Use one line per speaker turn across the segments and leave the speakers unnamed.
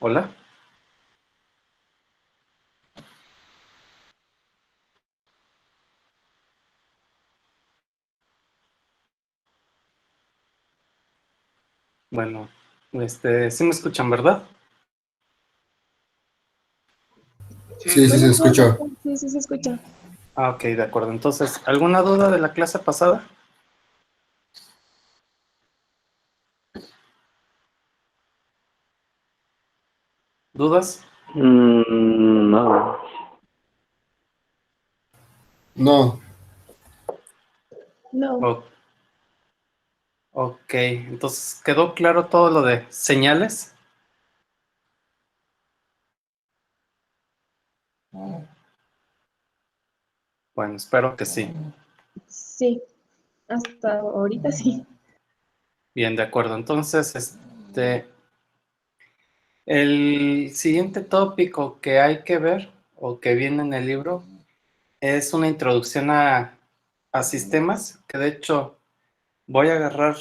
Hola. Bueno, sí me escuchan, ¿verdad?
Sí, sí, se escucha.
Sí, sí, se escucha.
Ah, ok, de acuerdo. Entonces, ¿alguna duda de la clase pasada? ¿Dudas?
No.
No,
No,
O- ok, entonces, ¿quedó claro todo lo de señales? Bueno, espero que sí.
sí, hasta ahorita sí.
Bien, de acuerdo. Entonces, el siguiente tópico que hay que ver o que viene en el libro es una introducción a sistemas, que de hecho voy a agarrar,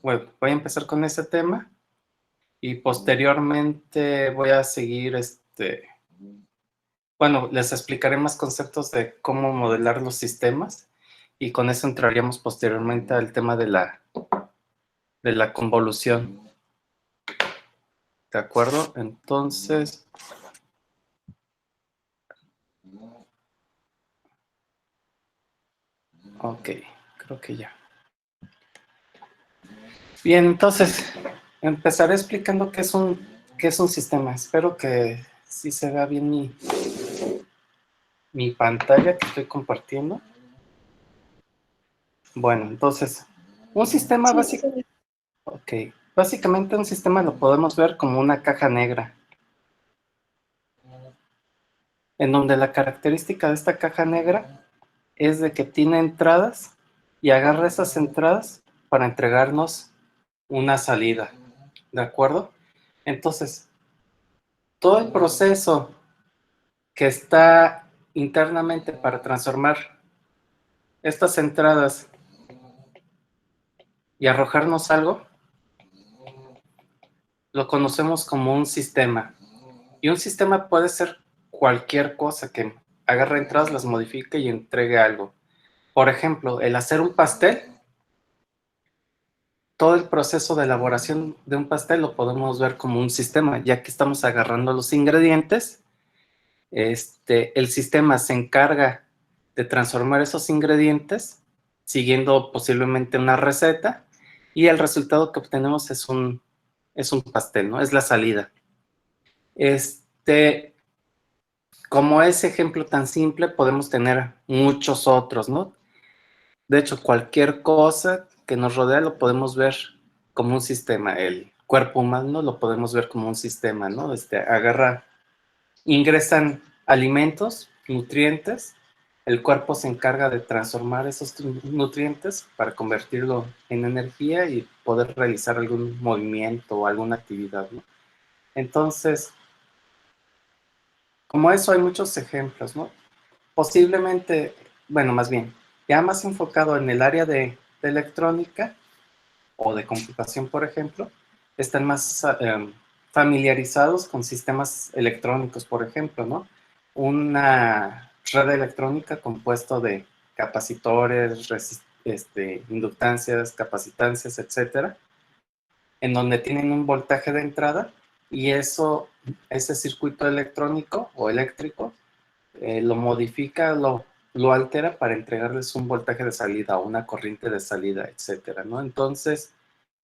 bueno, voy a empezar con ese tema y posteriormente voy a seguir, bueno, les explicaré más conceptos de cómo modelar los sistemas y con eso entraríamos posteriormente al tema de la convolución. ¿De acuerdo? Entonces, ok, creo que ya. Bien, entonces, empezaré explicando qué es un sistema. Espero que sí se vea bien mi pantalla que estoy compartiendo. Bueno, entonces, un sistema
Sí, sí, sí.
básicamente un sistema lo podemos ver como una caja negra, en donde la característica de esta caja negra es de que tiene entradas y agarra esas entradas para entregarnos una salida, ¿de acuerdo? Entonces, todo el proceso que está internamente para transformar estas entradas y arrojarnos algo, lo conocemos como un sistema. Y un sistema puede ser cualquier cosa que agarre entradas, las modifique y entregue algo. Por ejemplo, el hacer un pastel, todo el proceso de elaboración de un pastel lo podemos ver como un sistema, ya que estamos agarrando los ingredientes. El sistema se encarga de transformar esos ingredientes siguiendo posiblemente una receta y el resultado que obtenemos es un pastel, ¿no? Es la salida. Como ese ejemplo tan simple, podemos tener muchos otros, ¿no? De hecho, cualquier cosa que nos rodea lo podemos ver como un sistema. El cuerpo humano lo podemos ver como un sistema, ¿no? Ingresan alimentos, nutrientes, el cuerpo se encarga de transformar esos nutrientes para convertirlo en energía y poder realizar algún movimiento o alguna actividad, ¿no? Entonces, como eso hay muchos ejemplos, ¿no? Posiblemente, bueno, más bien, ya más enfocado en el área de electrónica o de computación, por ejemplo, están más familiarizados con sistemas electrónicos, por ejemplo, ¿no? Una red electrónica compuesta de capacitores, inductancias, capacitancias, etcétera, en donde tienen un voltaje de entrada y ese circuito electrónico o eléctrico lo modifica, lo altera para entregarles un voltaje de salida o una corriente de salida, etcétera, ¿no? Entonces,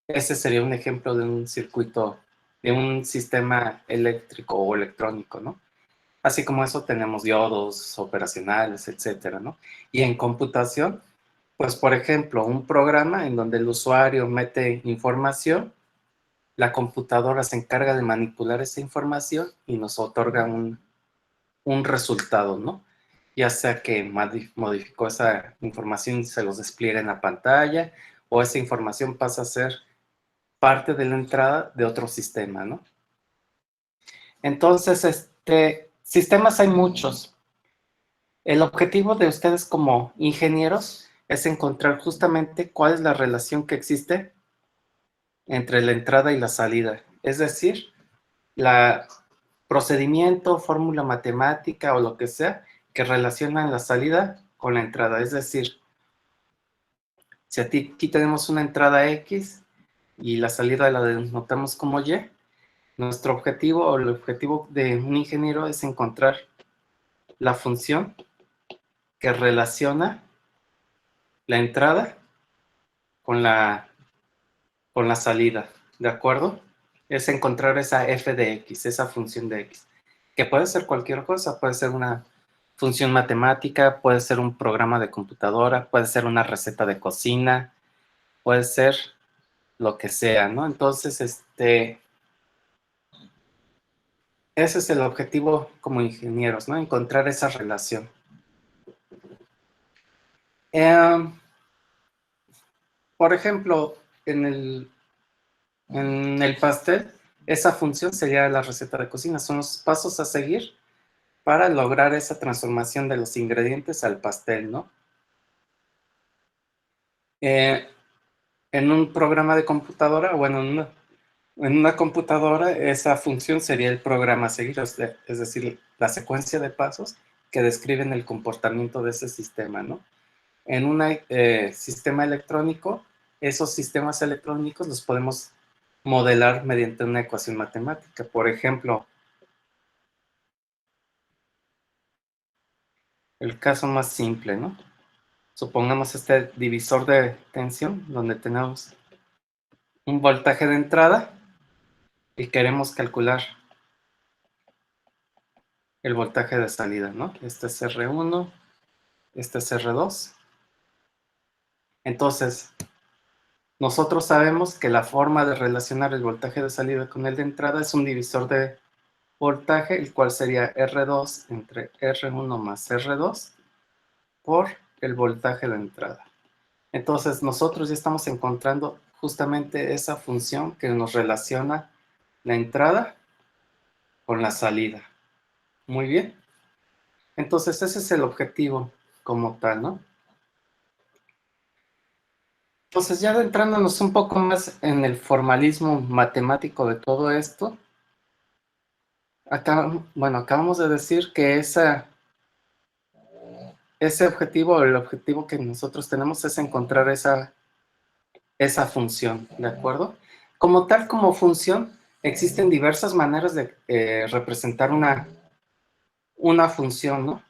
ese sería un ejemplo de un circuito, de un sistema eléctrico o electrónico, ¿no? Así como eso tenemos diodos operacionales, etcétera, ¿no? Y en computación, pues por ejemplo, un programa en donde el usuario mete información, la computadora se encarga de manipular esa información y nos otorga un resultado, ¿no? Ya sea que modificó esa información y se los despliega en la pantalla, o esa información pasa a ser parte de la entrada de otro sistema, ¿no? Entonces, sistemas hay muchos. El objetivo de ustedes como ingenieros es encontrar justamente cuál es la relación que existe entre la entrada y la salida. Es decir, la procedimiento, fórmula matemática o lo que sea que relacionan la salida con la entrada. Es decir, si aquí tenemos una entrada X y la salida la denotamos como Y, nuestro objetivo o el objetivo de un ingeniero es encontrar la función que relaciona la entrada con la salida, ¿de acuerdo? Es encontrar esa f de x, esa función de x, que puede ser cualquier cosa, puede ser una función matemática, puede ser un programa de computadora, puede ser una receta de cocina, puede ser lo que sea, ¿no? Entonces, ese es el objetivo como ingenieros, ¿no? Encontrar esa relación. Por ejemplo, en el pastel, esa función sería la receta de cocina. Son los pasos a seguir para lograr esa transformación de los ingredientes al pastel, ¿no? Eh, en un programa de computadora, bueno, en una computadora, esa función sería el programa a seguir, es decir, la secuencia de pasos que describen el comportamiento de ese sistema, ¿no? En un sistema electrónico, esos sistemas electrónicos los podemos modelar mediante una ecuación matemática. Por ejemplo, el caso más simple, ¿no? Supongamos este divisor de tensión, donde tenemos un voltaje de entrada y queremos calcular el voltaje de salida, ¿no? Este es R1, este es R2. Entonces, nosotros sabemos que la forma de relacionar el voltaje de salida con el de entrada es un divisor de voltaje, el cual sería R2 entre R1 más R2 por el voltaje de entrada. Entonces, nosotros ya estamos encontrando justamente esa función que nos relaciona la entrada con la salida. Muy bien. Entonces, ese es el objetivo como tal, ¿no? Entonces, ya adentrándonos un poco más en el formalismo matemático de todo esto, acabamos de decir que ese objetivo, el objetivo que nosotros tenemos es encontrar esa función, ¿de acuerdo? Como tal, como función, existen diversas maneras de representar una función, ¿no?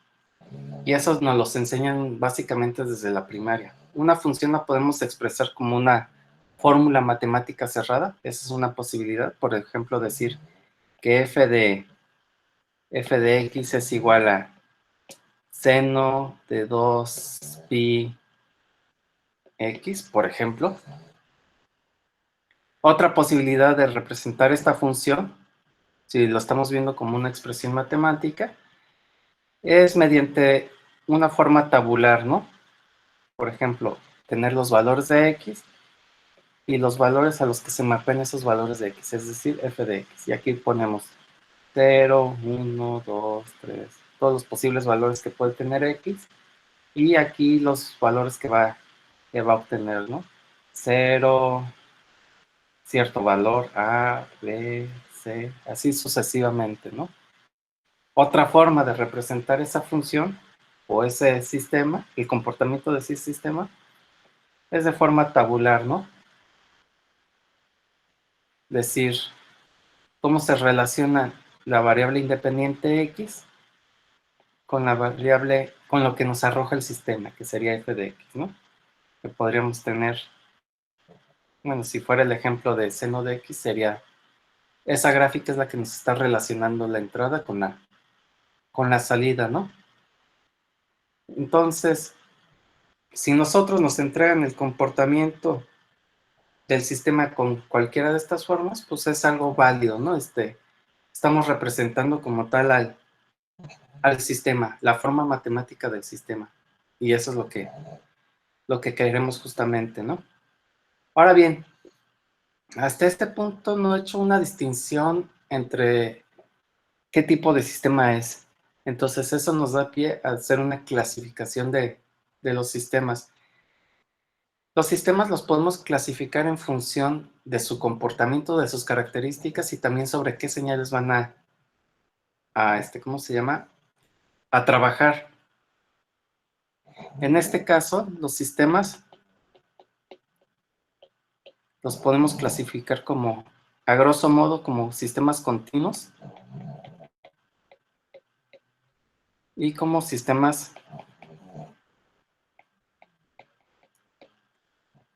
Y eso nos los enseñan básicamente desde la primaria. Una función la podemos expresar como una fórmula matemática cerrada. Esa es una posibilidad. Por ejemplo, decir que f de x es igual a seno de 2 pi x, por ejemplo. Otra posibilidad de representar esta función, si lo estamos viendo como una expresión matemática, es mediante una forma tabular, ¿no? Por ejemplo, tener los valores de x y los valores a los que se mapean esos valores de x, es decir, f de x. Y aquí ponemos 0, 1, 2, 3, todos los posibles valores que puede tener x, y aquí los valores que va a obtener, ¿no? 0, cierto valor, A, B, C, así sucesivamente, ¿no? Otra forma de representar esa función o ese sistema, el comportamiento de ese sistema, es de forma tabular, ¿no? Decir, cómo se relaciona la variable independiente x con la variable, con lo que nos arroja el sistema, que sería f de x, ¿no? Que podríamos tener, bueno, si fuera el ejemplo de seno de x, sería, esa gráfica es la que nos está relacionando la entrada con la salida, ¿no? Entonces, si nosotros nos entregan el comportamiento del sistema con cualquiera de estas formas, pues es algo válido, ¿no? Estamos representando como tal al sistema, la forma matemática del sistema. Y eso es lo que queremos justamente, ¿no? Ahora bien, hasta este punto no he hecho una distinción entre qué tipo de sistema es. Entonces eso nos da pie a hacer una clasificación de los sistemas. Los sistemas los podemos clasificar en función de su comportamiento, de sus características y también sobre qué señales van ¿cómo se llama? A trabajar. En este caso, los sistemas los podemos clasificar como, a grosso modo, como sistemas continuos y como sistemas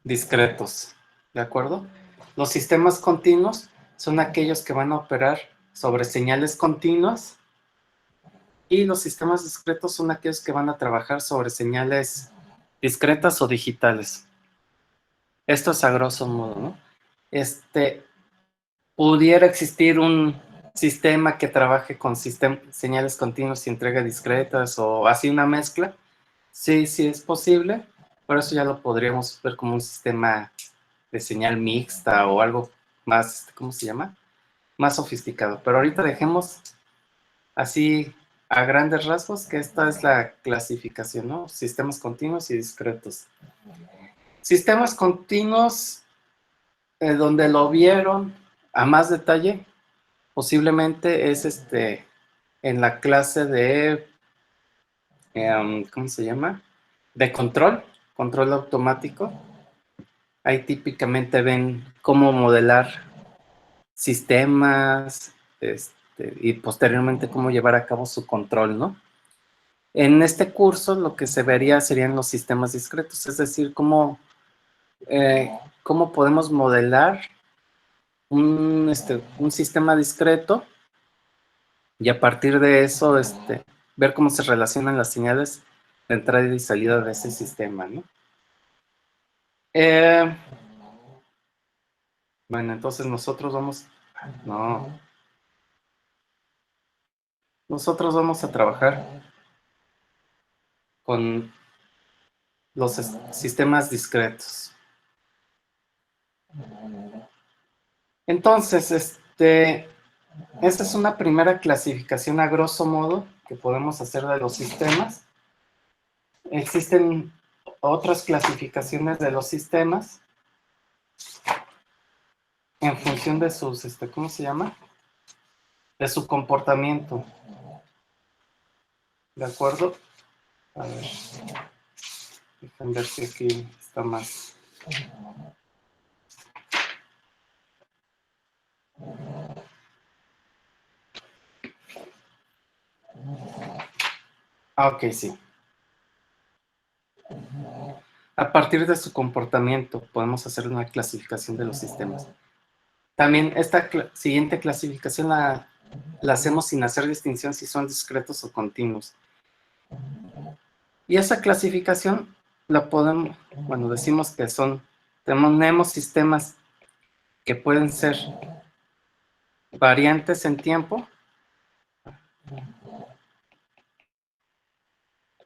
discretos, ¿de acuerdo? Los sistemas continuos son aquellos que van a operar sobre señales continuas y los sistemas discretos son aquellos que van a trabajar sobre señales discretas o digitales. Esto es a grosso modo, ¿no? Pudiera existir un sistema que trabaje con señales continuas y entrega discretas o así una mezcla. Sí, sí es posible, pero eso ya lo podríamos ver como un sistema de señal mixta o algo más, ¿cómo se llama? Más sofisticado. Pero ahorita dejemos así a grandes rasgos que esta es la clasificación, ¿no? Sistemas continuos y discretos. Sistemas continuos, donde lo vieron a más detalle, posiblemente es en la clase de, ¿cómo se llama? De control automático. Ahí típicamente ven cómo modelar sistemas y posteriormente cómo llevar a cabo su control, ¿no? En este curso lo que se vería serían los sistemas discretos, es decir, cómo podemos modelar un sistema discreto y a partir de eso ver cómo se relacionan las señales de entrada y salida de ese sistema, ¿no? Bueno, entonces nosotros vamos a trabajar con los sistemas discretos. Entonces, esta es una primera clasificación a grosso modo que podemos hacer de los sistemas. Existen otras clasificaciones de los sistemas en función de sus, ¿cómo se llama? De su comportamiento. ¿De acuerdo? A ver, déjenme ver si aquí está más. Ok, sí. A partir de su comportamiento podemos hacer una clasificación de los sistemas. También esta siguiente clasificación la hacemos sin hacer distinción si son discretos o continuos. Y esa clasificación la podemos, bueno, decimos que tenemos sistemas que pueden ser variantes en tiempo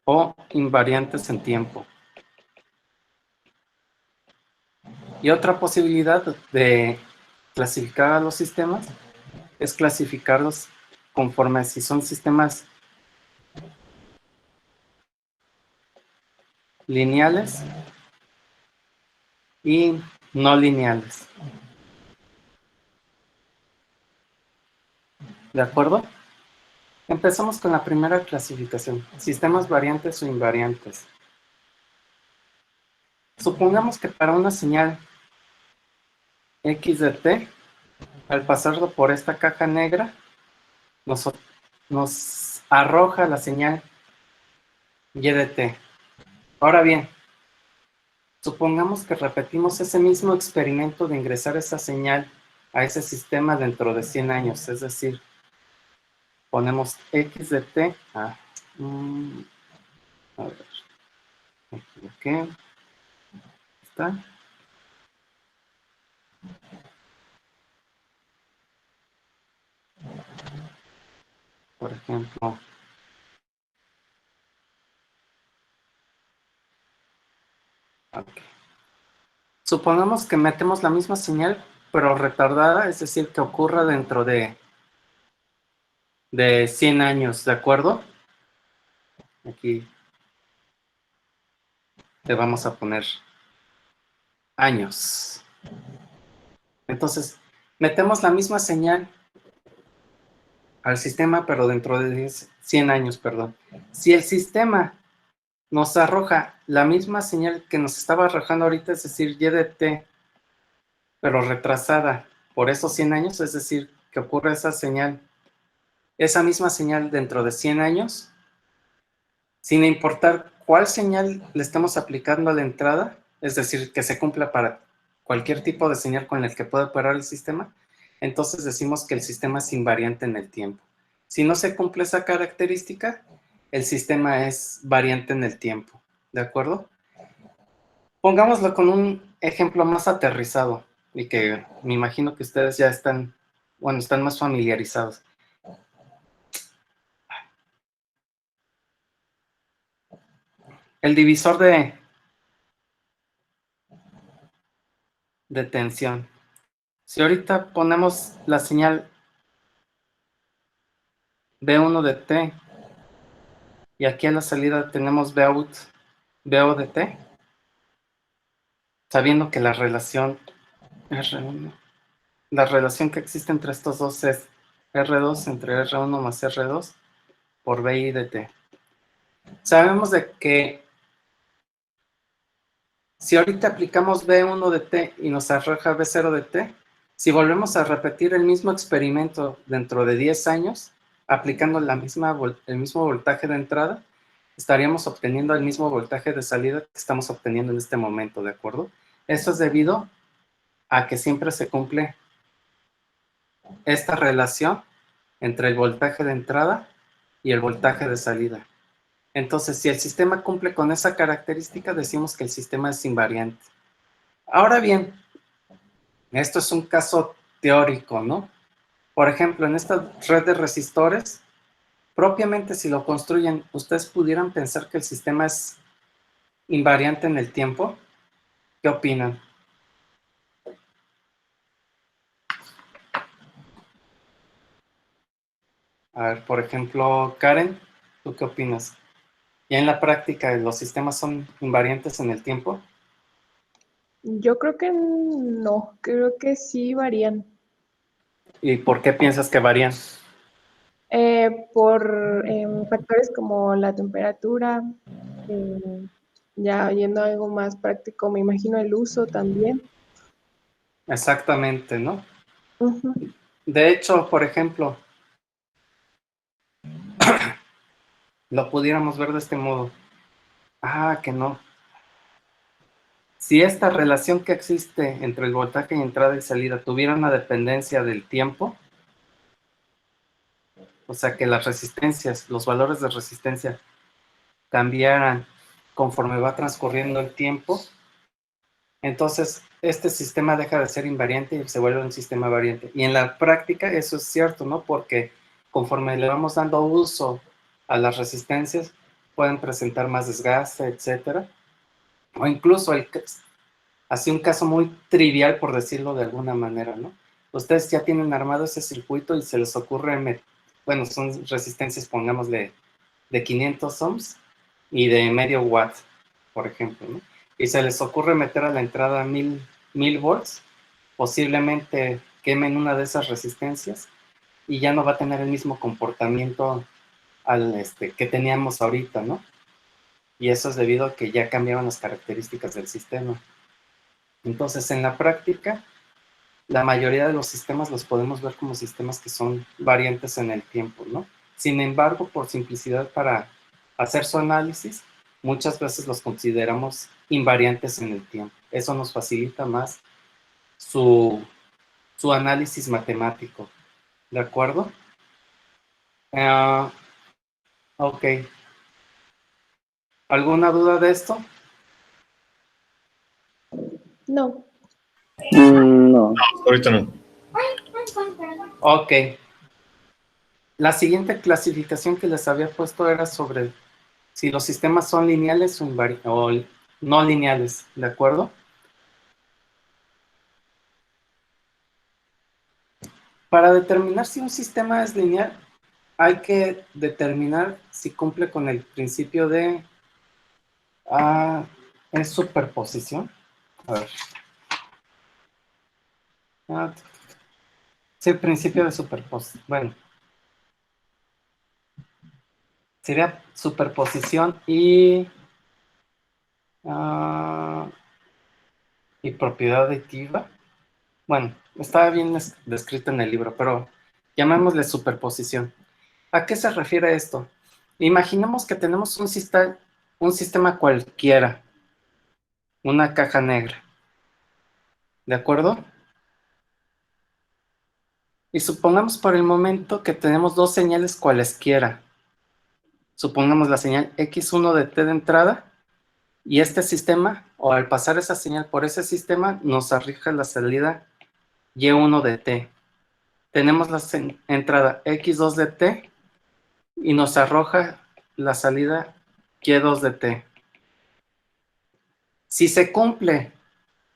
o invariantes en tiempo. Y otra posibilidad de clasificar a los sistemas es clasificarlos conforme si son sistemas lineales y no lineales. ¿De acuerdo? Empezamos con la primera clasificación, sistemas variantes o invariantes. Supongamos que para una señal x de t, al pasarlo por esta caja negra, nos arroja la señal y de t. Ahora bien, supongamos que repetimos ese mismo experimento de ingresar esa señal a ese sistema dentro de 100 años, es decir, ponemos x de t a ver, me equivoqué, está. Por ejemplo, okay. Supongamos que metemos la misma señal, pero retardada, es decir, que ocurra dentro de 100 años, ¿de acuerdo? Aquí te vamos a poner años. Entonces, metemos la misma señal al sistema, pero dentro de 100 años, perdón. Si el sistema nos arroja la misma señal que nos estaba arrojando ahorita, es decir, y de t, pero retrasada por esos 100 años, es decir, que ocurre esa misma señal dentro de 100 años, sin importar cuál señal le estamos aplicando a la entrada, es decir, que se cumpla para cualquier tipo de señal con el que pueda operar el sistema, entonces decimos que el sistema es invariante en el tiempo. Si no se cumple esa característica, el sistema es variante en el tiempo, ¿de acuerdo? Pongámoslo con un ejemplo más aterrizado y que me imagino que ustedes ya están más familiarizados. El divisor de tensión. Si ahorita ponemos la señal B1 de T y aquí a la salida tenemos Bout BO de T, sabiendo que la relación R1, la relación que existe entre estos dos es R2 entre R1 más R2 por BI de T. Sabemos de que si ahorita aplicamos B1 de T y nos arroja B0 de T, si volvemos a repetir el mismo experimento dentro de 10 años, aplicando el mismo voltaje de entrada, estaríamos obteniendo el mismo voltaje de salida que estamos obteniendo en este momento, ¿de acuerdo? Esto es debido a que siempre se cumple esta relación entre el voltaje de entrada y el voltaje de salida. Entonces, si el sistema cumple con esa característica, decimos que el sistema es invariante. Ahora bien, esto es un caso teórico, ¿no? Por ejemplo, en esta red de resistores, propiamente si lo construyen, ¿ustedes pudieran pensar que el sistema es invariante en el tiempo? ¿Qué opinan? A ver, por ejemplo, Karen, ¿tú qué opinas? ¿Ya en la práctica los sistemas son invariantes en el tiempo?
Yo creo que no, creo que sí varían.
¿Y por qué piensas que varían?
Por factores como la temperatura, ya yendo a algo más práctico, me imagino el uso también.
Exactamente, ¿no?
Ujú.
De hecho, por ejemplo, lo pudiéramos ver de este modo. Ah, que no. Si esta relación que existe entre el voltaje y entrada y salida tuviera una dependencia del tiempo, o sea, que las resistencias, los valores de resistencia cambiaran conforme va transcurriendo el tiempo, entonces este sistema deja de ser invariante y se vuelve un sistema variante. Y en la práctica eso es cierto, ¿no? Porque conforme le vamos dando uso a las resistencias, pueden presentar más desgaste, etcétera. O incluso así un caso muy trivial, por decirlo de alguna manera, ¿no? Ustedes ya tienen armado ese circuito y se les ocurre, bueno, son resistencias, pongámosle, de 500 ohms y de medio watt, por ejemplo, ¿no? Y se les ocurre meter a la entrada 1000 volts, posiblemente quemen una de esas resistencias y ya no va a tener el mismo comportamiento que teníamos ahorita, ¿no? Y eso es debido a que ya cambiaron las características del sistema. Entonces, en la práctica, la mayoría de los sistemas los podemos ver como sistemas que son variantes en el tiempo, ¿no? Sin embargo, por simplicidad para hacer su análisis, muchas veces los consideramos invariantes en el tiempo. Eso nos facilita más su análisis matemático, ¿de acuerdo? Ok. ¿Alguna duda de esto?
No,
No.
Ahorita no.
Ok. La siguiente clasificación que les había puesto era sobre si los sistemas son lineales o no lineales, ¿de acuerdo? Para determinar si un sistema es lineal, hay que determinar si cumple con el principio de ¿es superposición? A ver. Ah, sí, principio de superposición. Bueno, sería superposición ah, y propiedad aditiva. Bueno, está bien descrito en el libro, pero llamémosle superposición. ¿A qué se refiere esto? Imaginemos que tenemos un sistema cualquiera, una caja negra, ¿de acuerdo? Y supongamos por el momento que tenemos dos señales cualesquiera. Supongamos la señal X1 de T de entrada y este sistema, o al pasar esa señal por ese sistema, nos arroja la salida Y1 de T. Tenemos la entrada X2 de T y nos arroja la salida Y2 de T. Si se cumple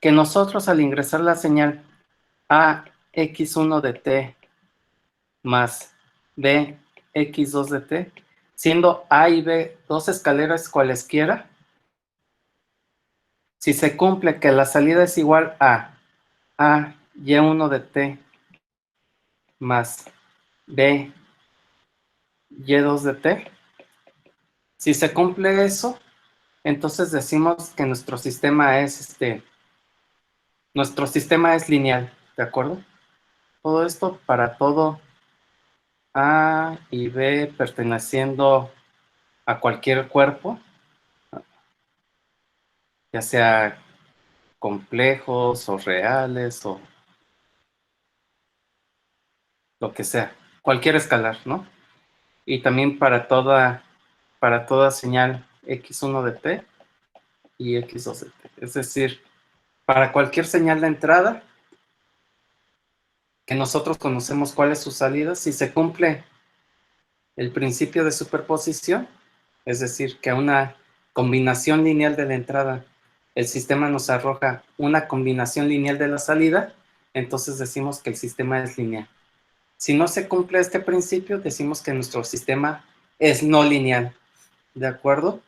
que nosotros al ingresar la señal AX1 de T más BX2 de T, siendo A y B dos escaleras cualesquiera, si se cumple que la salida es igual a Y1 de T más B Y2 de T, si se cumple eso, entonces decimos que nuestro sistema es lineal, ¿de acuerdo? Todo esto para todo A y B perteneciendo a cualquier cuerpo, ya sea complejos o reales o lo que sea, cualquier escalar, ¿no? Y también para toda señal X1 de T y X2 de T. Es decir, para cualquier señal de entrada, que nosotros conocemos cuál es su salida, si se cumple el principio de superposición, es decir, que a una combinación lineal de la entrada, el sistema nos arroja una combinación lineal de la salida, entonces decimos que el sistema es lineal. Si no se cumple este principio, decimos que nuestro sistema es no lineal. ¿De acuerdo?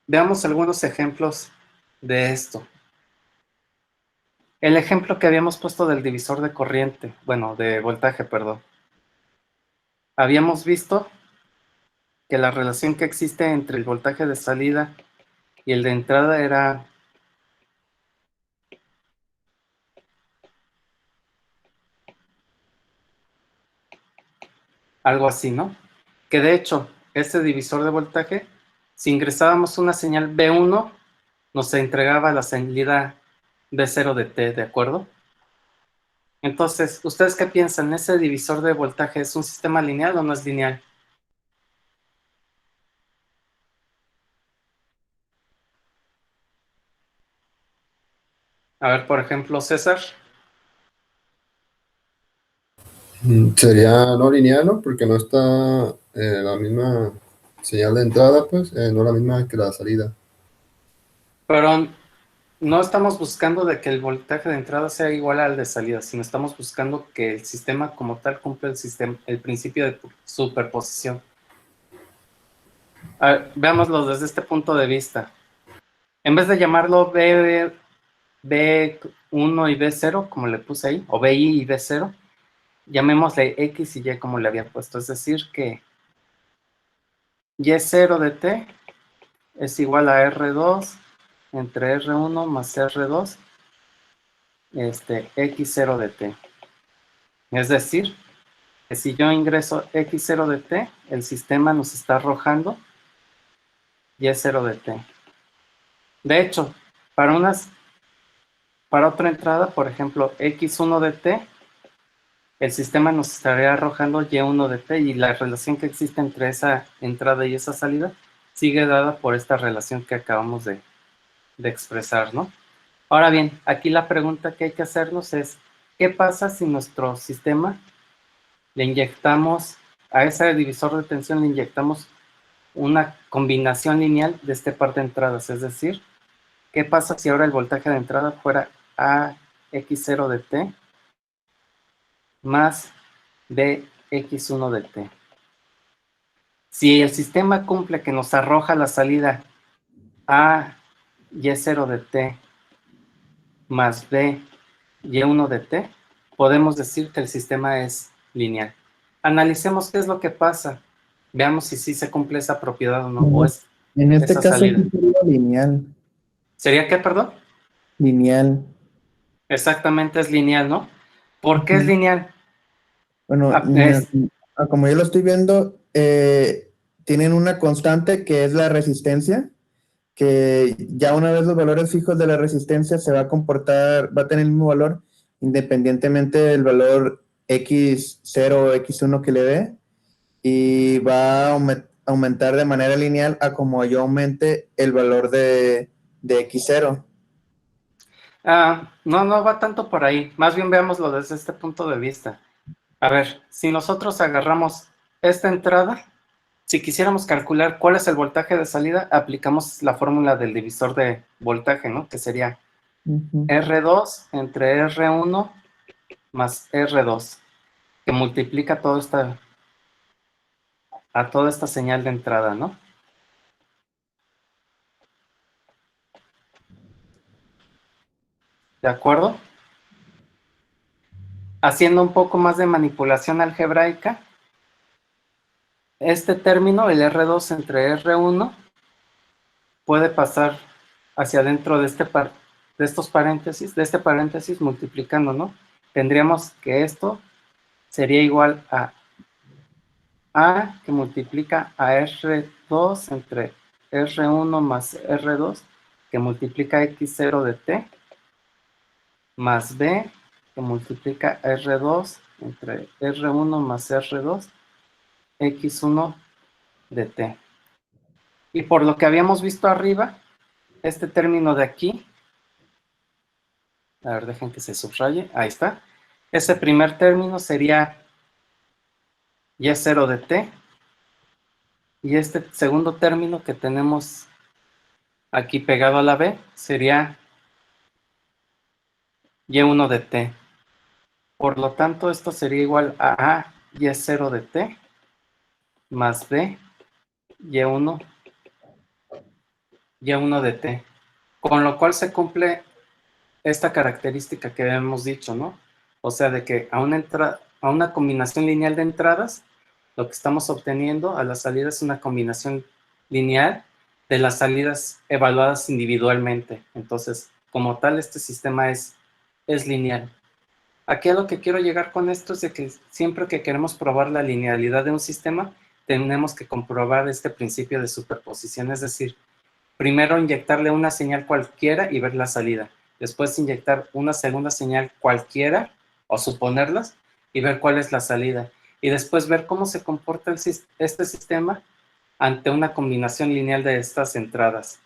Veamos algunos ejemplos de esto. El ejemplo que habíamos puesto del divisor de corriente, bueno, de voltaje, perdón. Habíamos visto que la relación que existe entre el voltaje de salida y el de entrada era algo así, ¿no? Que de hecho, este divisor de voltaje, si ingresábamos una señal B1, nos entregaba la salida B0 de T, ¿de acuerdo? Entonces, ¿ustedes qué piensan? ¿Ese divisor de voltaje es un sistema lineal o no es lineal? A ver, por ejemplo, César.
Sería no lineal, ¿no? Porque no está la misma señal de entrada, pues, no la misma que la salida.
Pero no estamos buscando de que el voltaje de entrada sea igual al de salida, sino estamos buscando que el sistema como tal cumpla el principio de superposición. A ver, veámoslo desde este punto de vista. En vez de llamarlo B1 y B0, como le puse ahí, o BI y B0, llamémosle X y Y como le había puesto. Es decir, que Y0 de T es igual a R2 entre R1 más R2, X0 de T. Es decir, que si yo ingreso X0 de T, el sistema nos está arrojando Y0 de T. De hecho, para otra entrada, por ejemplo, X1 de T, el sistema nos estaría arrojando Y1 de T y la relación que existe entre esa entrada y esa salida sigue dada por esta relación que acabamos de expresar, ¿no? Ahora bien, aquí la pregunta que hay que hacernos es, ¿qué pasa si nuestro sistema le inyectamos, a ese divisor de tensión le inyectamos una combinación lineal de este par de entradas? Es decir, ¿qué pasa si ahora el voltaje de entrada fuera AX0 de T más BX1 de T? Si el sistema cumple que nos arroja la salida AY0 de T más B Y1 de t, podemos decir que el sistema es lineal. Analicemos qué es lo que pasa. Veamos si sí se cumple esa propiedad o no, o es
En este
esa
caso
salida.
sí sería lineal.
¿Sería qué, perdón?
Lineal.
Exactamente, es lineal, ¿no? ¿Por qué es
Ujú.
lineal?
Bueno,
Ah, es-
como yo lo estoy viendo, tienen una constante que es la resistencia, que ya una vez los valores fijos de la resistencia se va a comportar, va a tener el mismo valor independientemente del valor x0 o x1 que le dé, y va a aumentar de manera lineal a como yo aumente el valor de x0.
no, no va tanto por ahí. Más bien veámoslo desde este punto de vista. A ver, si nosotros agarramos esta entrada, si quisiéramos calcular cuál es el voltaje de salida, aplicamos la fórmula del divisor de voltaje, ¿no? Que sería
Ujú.
R2 entre R1 más R2, que multiplica a toda esta señal de entrada, ¿no? ¿De acuerdo? Haciendo un poco más de manipulación algebraica, este término, el R2 entre R1, puede pasar hacia adentro de estos paréntesis, de este paréntesis multiplicando, ¿no? Tendríamos que esto sería igual a que multiplica a R2 entre R1 más R2, que multiplica X0 de T, más B, que multiplica R2 entre R1 más R2, X1 de T. Y por lo que habíamos visto arriba, este término de aquí, a ver, dejen que se subraye, ahí está. Ese primer término sería Y0 de T, y este segundo término que tenemos aquí pegado a la B sería Y1 de T. Por lo tanto, esto sería igual a Y0 de T más B Y1 de T. Con lo cual se cumple esta característica que habíamos dicho, ¿no? O sea, de que a una combinación lineal de entradas, lo que estamos obteniendo a la salida es una combinación lineal de las salidas evaluadas individualmente. Entonces, como tal, este sistema es lineal. Aquí a lo que quiero llegar con esto es de que siempre que queremos probar la linealidad de un sistema, tenemos que comprobar este principio de superposición, es decir, primero inyectarle una señal cualquiera y ver la salida. Después inyectar una segunda señal cualquiera o suponerlas y ver cuál es la salida. Y después ver cómo se comporta este sistema ante una combinación lineal de estas entradas.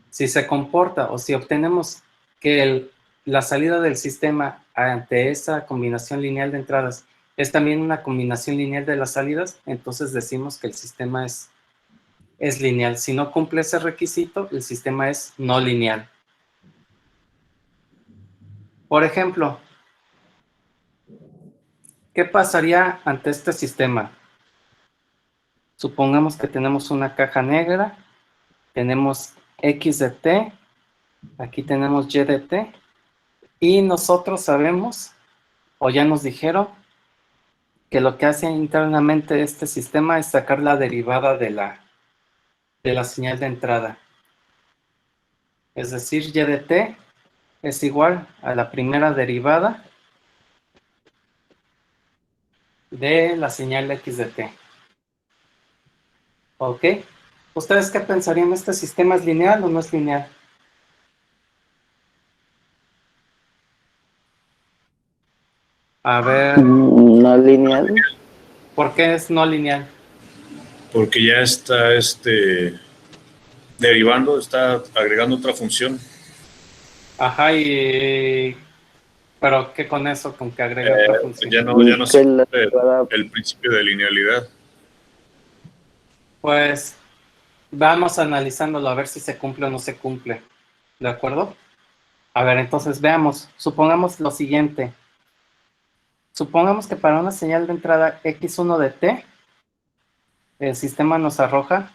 Si se comporta o si obtenemos que la salida del sistema ante esa combinación lineal de entradas es también una combinación lineal de las salidas, entonces decimos que el sistema es lineal. Si no cumple ese requisito, el sistema es no lineal. Por ejemplo, ¿qué pasaría ante este sistema? Supongamos que tenemos una caja negra, tenemos X de T, aquí tenemos Y de T, y nosotros sabemos, o ya nos dijeron, que lo que hace internamente este sistema es sacar la derivada de la señal de entrada. Es decir, Y de T es igual a la primera derivada de la señal X de T. ¿Ok? ¿Ustedes qué pensarían? ¿Este sistema es lineal o no es lineal? A ver,
No lineal.
¿por qué es no lineal?
Porque ya está derivando, está agregando otra función.
Ajá, ¿pero qué con eso? ¿Con que agrega otra función?
Ya no se
Que la
cumple
derivada-
el principio de linealidad.
Pues vamos analizándolo a ver si se cumple o no se cumple. ¿De acuerdo? A ver, entonces veamos. Supongamos lo siguiente. Supongamos que para una señal de entrada X1 de T, el sistema nos arroja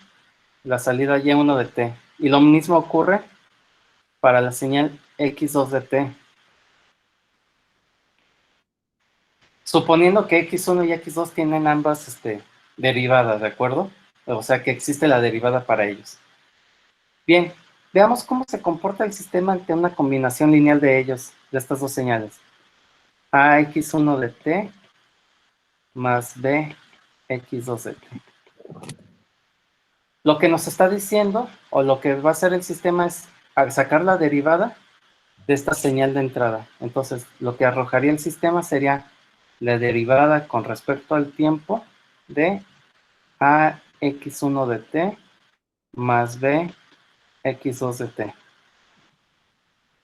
la salida Y1 de T. Y lo mismo ocurre para la señal X2 de T. Suponiendo que x1 y x2 tienen ambas derivadas, ¿de acuerdo? O sea, que existe la derivada para ellos. Bien, veamos cómo se comporta el sistema ante una combinación lineal de ellos, de estas dos señales. AX1 de t más BX2 de t. Lo que nos está diciendo, o lo que va a hacer el sistema es sacar la derivada de esta señal de entrada. Entonces, lo que arrojaría el sistema sería la derivada con respecto al tiempo de AX1 de t más BX2 de t.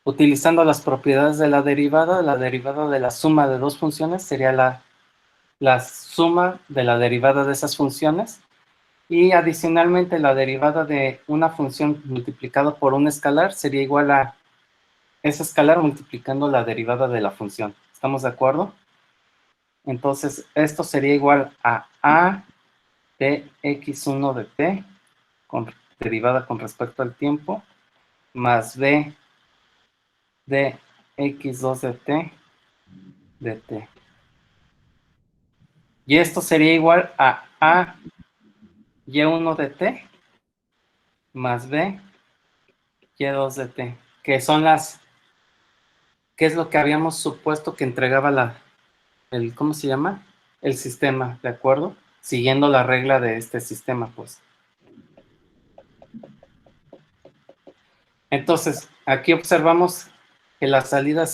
Utilizando las propiedades de la derivada de la suma de dos funciones sería la suma de la derivada de esas funciones, y adicionalmente la derivada de una función multiplicado por un escalar sería igual a ese escalar multiplicando la derivada de la función. ¿Estamos de acuerdo? Entonces, esto sería igual a de x1 de t, derivada con respecto al tiempo, más b de x2 de t de t. Y esto sería igual a y1 de t más b y2 de t, que son que es lo que habíamos supuesto que entregaba ¿cómo se llama? El sistema, ¿de acuerdo? Siguiendo la regla de este sistema, pues. Entonces, aquí observamos que la salida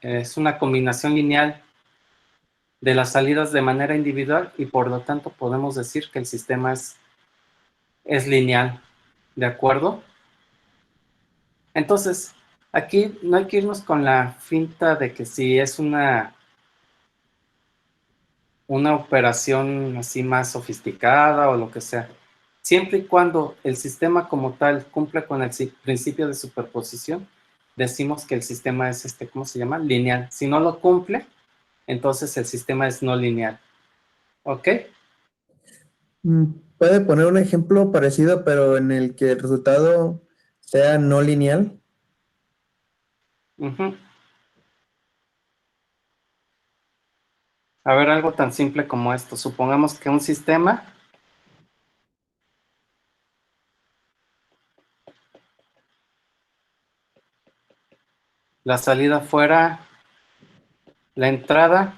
es una combinación lineal de las salidas de manera individual, y por lo tanto podemos decir que el sistema es lineal, ¿de acuerdo? Entonces, aquí no hay que irnos con la finta de que si es una operación así más sofisticada o lo que sea. Siempre y cuando el sistema como tal cumpla con el principio de superposición, decimos que el sistema es ¿cómo se llama? Lineal. Si no lo cumple, entonces el sistema es no lineal. ¿Ok?
¿Puede poner un ejemplo parecido, pero en el que el resultado sea no lineal?
Ujú. A ver, algo tan simple como esto. Supongamos que un sistema la salida fuera la entrada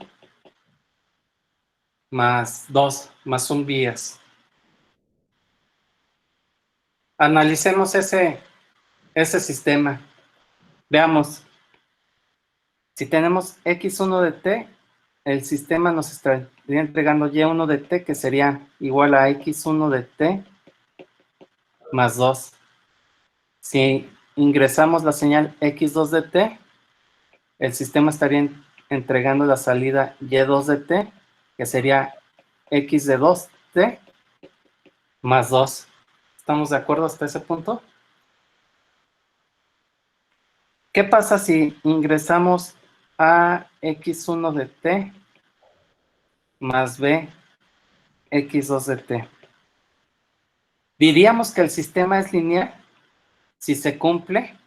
más 2, más un vías. Analicemos ese sistema. Veamos. Si tenemos x1 de t, el sistema nos estaría entregando y1 de t, que sería igual a x1 de t más 2. Si ingresamos la señal x2 de t, el sistema estaría entregando la salida y2 de t, que sería x de 2t más 2. ¿Estamos de acuerdo hasta ese punto? ¿Qué pasa si ingresamos a x1 de t más b x2 de t? Diríamos que el sistema es lineal si se cumple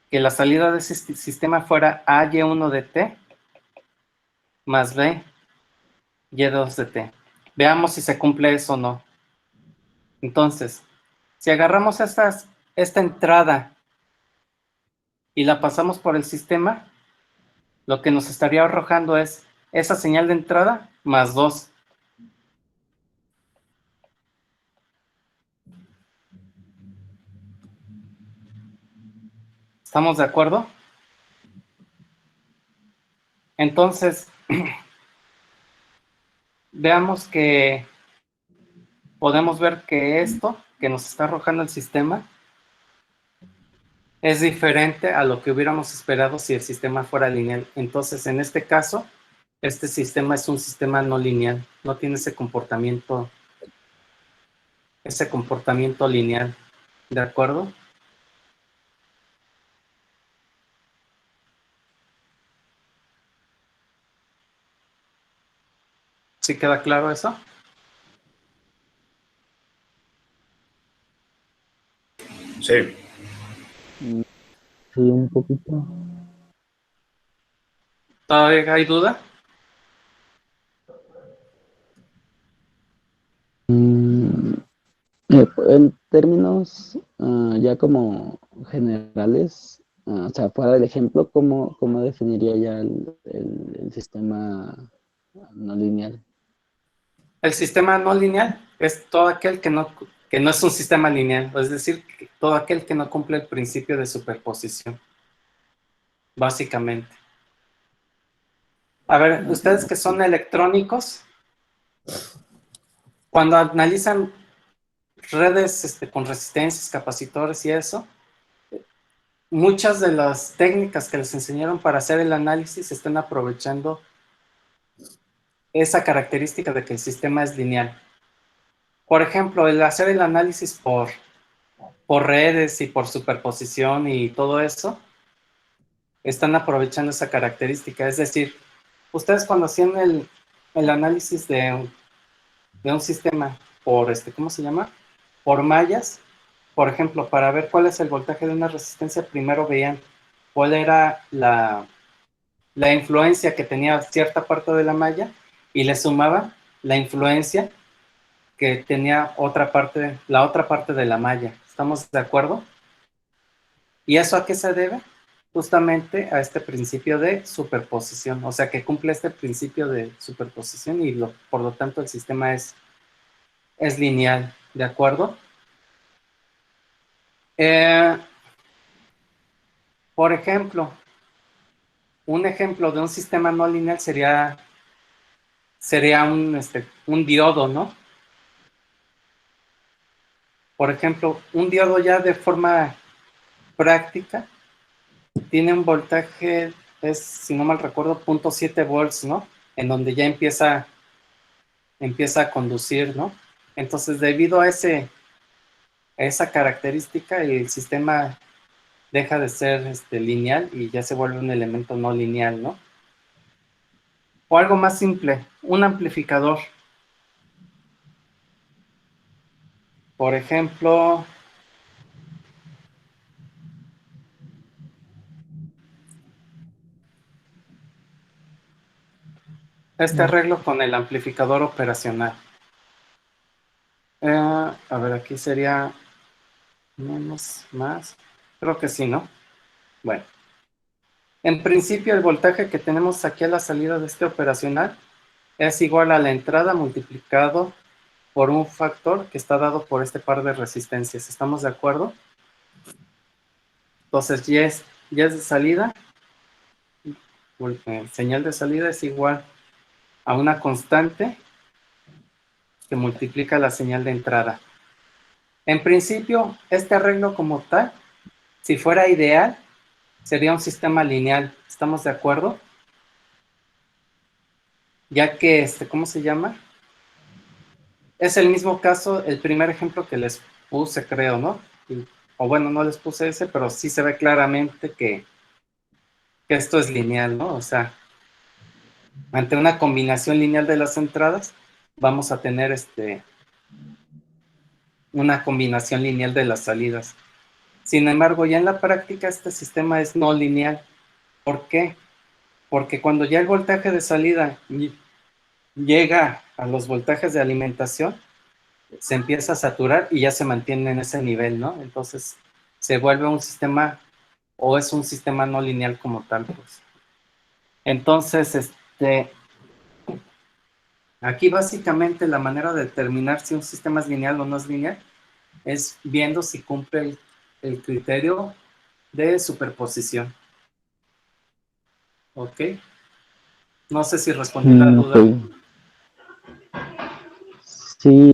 que la salida de ese sistema fuera a y1 de t más b y2 de t. Veamos si se cumple eso o no. Entonces, si agarramos esta entrada y la pasamos por el sistema, lo que nos estaría arrojando es esa señal de entrada más 2. ¿Estamos de acuerdo? Entonces, veamos que podemos ver que esto que nos está arrojando el sistema es diferente a lo que hubiéramos esperado si el sistema fuera lineal. Entonces, en este caso, este sistema es un sistema no lineal, no tiene ese comportamiento lineal, ¿de acuerdo? ¿Sí queda claro eso?
Sí.
Sí, un poquito.
¿Todavía hay duda?
En términos ya como generales, o sea, fuera del ejemplo, ¿cómo definiría ya el sistema no lineal?
El sistema no lineal es todo aquel que no es un sistema lineal, es decir, todo aquel que no cumple el principio de superposición, básicamente. A ver, ustedes que son electrónicos, cuando analizan redes con resistencias, capacitores y eso, muchas de las técnicas que les enseñaron para hacer el análisis están aprovechando esa característica de que el sistema es lineal. Por ejemplo, el hacer el análisis por redes y por superposición y todo eso, están aprovechando esa característica. Es decir, ustedes cuando hacían el análisis de un sistema por, ¿cómo se llama? Por mallas, por ejemplo, para ver cuál es el voltaje de una resistencia, primero veían cuál era la influencia que tenía cierta parte de la malla y le sumaban la influencia que tenía la otra parte de la malla. ¿Estamos de acuerdo? ¿Y eso a qué se debe? Justamente a este principio de superposición, o sea que cumple este principio de superposición y por lo tanto el sistema es lineal, ¿de acuerdo? Por ejemplo, un ejemplo de un sistema no lineal sería un diodo, ¿no? Por ejemplo, un diodo ya de forma práctica tiene un voltaje, si no mal recuerdo, 0.7 volts, ¿no? En donde ya empieza a conducir, ¿no? Entonces, debido a esa característica, el sistema deja de ser lineal y ya se vuelve un elemento no lineal, ¿no? O algo más simple, un amplificador. Por ejemplo, este arreglo con el amplificador operacional. A ver, aquí sería menos, más. Creo que sí, ¿no? Bueno. En principio, el voltaje que tenemos aquí a la salida de este operacional es igual a la entrada multiplicado por un factor que está dado por este par de resistencias. ¿Estamos de acuerdo? Entonces, Y es de salida. Señal de salida es igual a una constante que multiplica la señal de entrada. En principio, este arreglo como tal, si fuera ideal, sería un sistema lineal. ¿Estamos de acuerdo? Ya que, ¿cómo se llama? Es el mismo caso, el primer ejemplo que les puse, creo, ¿no? O bueno, no les puse ese, pero sí se ve claramente que esto es lineal, ¿no? O sea, ante una combinación lineal de las entradas, vamos a tener una combinación lineal de las salidas. Sin embargo, ya en la práctica este sistema es no lineal. ¿Por qué? Porque cuando ya el voltaje de salida llega a los voltajes de alimentación, se empieza a saturar y ya se mantiene en ese nivel, ¿no? Entonces se vuelve un sistema o es un sistema no lineal como tal, pues. Entonces, aquí básicamente la manera de determinar si un sistema es lineal o no es lineal es viendo si cumple el criterio de superposición. ¿Ok? No sé si respondí la duda.
Ok. Sí,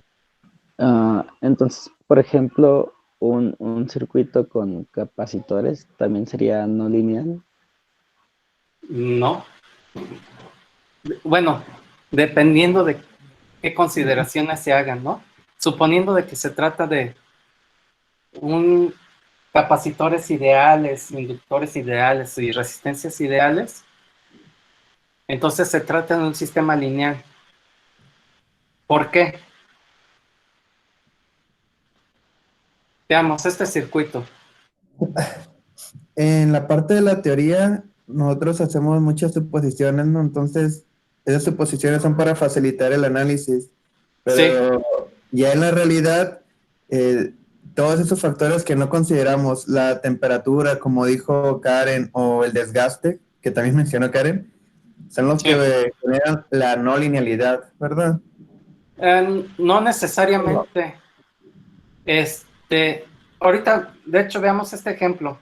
entonces, por ejemplo, un circuito con capacitores también sería no lineal.
No. Bueno, dependiendo de qué consideraciones se hagan, ¿no? Suponiendo de que se trata de capacitores ideales, inductores ideales y resistencias ideales, entonces se trata de un sistema lineal. ¿Por qué? Veamos este circuito.
En la parte de la teoría, nosotros hacemos muchas suposiciones, ¿no? Entonces, esas suposiciones son para facilitar el análisis. Pero
Sí.
ya en la realidad, eh, todos esos factores que no consideramos, la temperatura, como dijo Karen, o el desgaste, que también mencionó Karen, son los
Sí.
que generan la no linealidad, ¿verdad?
No necesariamente. Ahorita, de hecho, veamos este ejemplo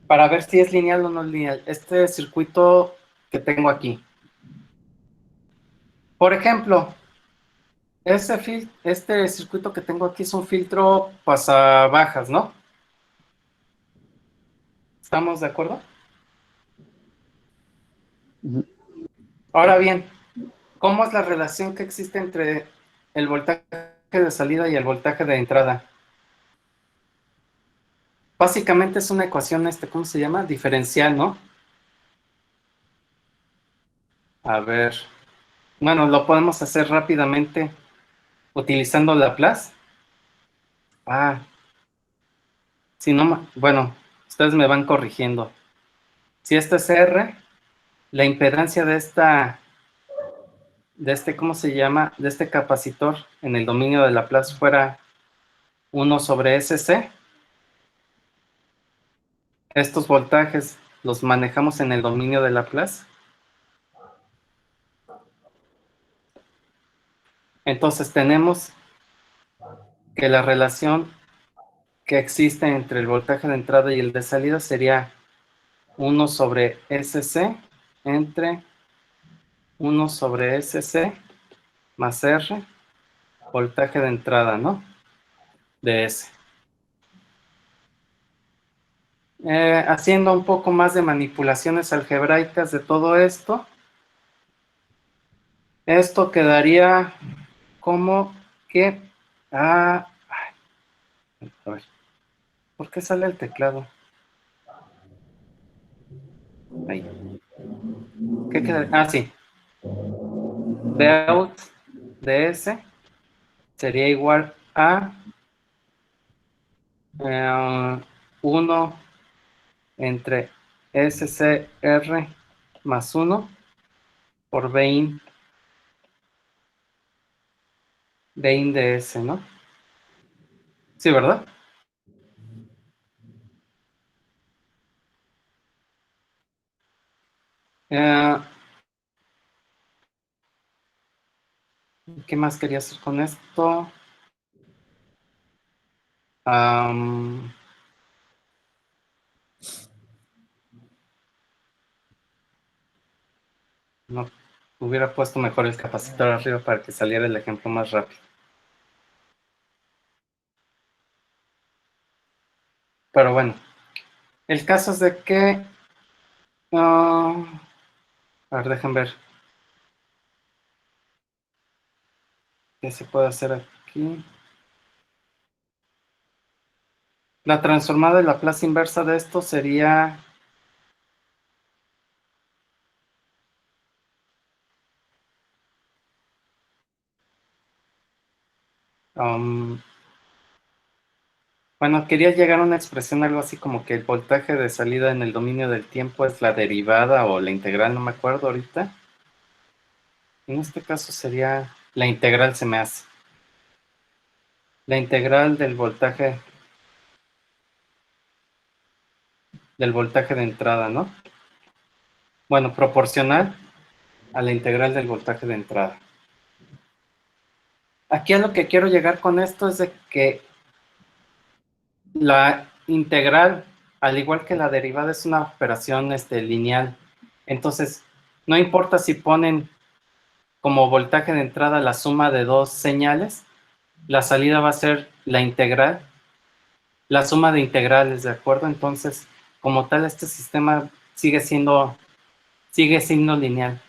para ver si es lineal o no lineal. Este circuito que tengo aquí. Por ejemplo, este circuito que tengo aquí es un filtro pasabajas, ¿no? ¿Estamos de acuerdo?
Ujú.
Ahora bien, ¿cómo es la relación que existe entre el voltaje de salida y el voltaje de entrada? Básicamente es una ecuación, ¿cómo se llama? Diferencial, ¿no? A ver, bueno, lo podemos hacer rápidamente utilizando Laplace. Ah, si no, bueno, ustedes me van corrigiendo. Si esto es R, la impedancia ¿cómo se llama? De este capacitor en el dominio de Laplace fuera 1 sobre SC. Estos voltajes los manejamos en el dominio de Laplace. Entonces tenemos que la relación que existe entre el voltaje de entrada y el de salida sería 1 sobre SC entre 1 sobre SC más R, voltaje de entrada, ¿no? De S. Haciendo un poco más de manipulaciones algebraicas de todo esto, esto quedaría como que... a ver, ¿por qué sale el teclado? Ahí. ¿Qué queda? Sí. D out de S sería igual a 1 entre SCR más 1 por Vein de S, ¿no? Sí, ¿verdad? Eh, ¿Qué más quería hacer con esto? No, hubiera puesto mejor el capacitor arriba para que saliera el ejemplo más rápido. Pero bueno, el caso es de que... a ver, dejen ver. ¿Qué se puede hacer aquí? La transformada de Laplace inversa de esto sería... bueno, quería llegar a una expresión algo así como que el voltaje de salida en el dominio del tiempo es la derivada o la integral, no me acuerdo ahorita. En este caso sería la integral, se me hace. La integral del voltaje de entrada, ¿no? Bueno, proporcional a la integral del voltaje de entrada. Aquí a lo que quiero llegar con esto es de que la integral, al igual que la derivada, es una operación lineal. Entonces, no importa si ponen como voltaje de entrada la suma de dos señales, la salida va a ser la integral, la suma de integrales, ¿de acuerdo? Entonces, como tal, este sistema sigue siendo lineal.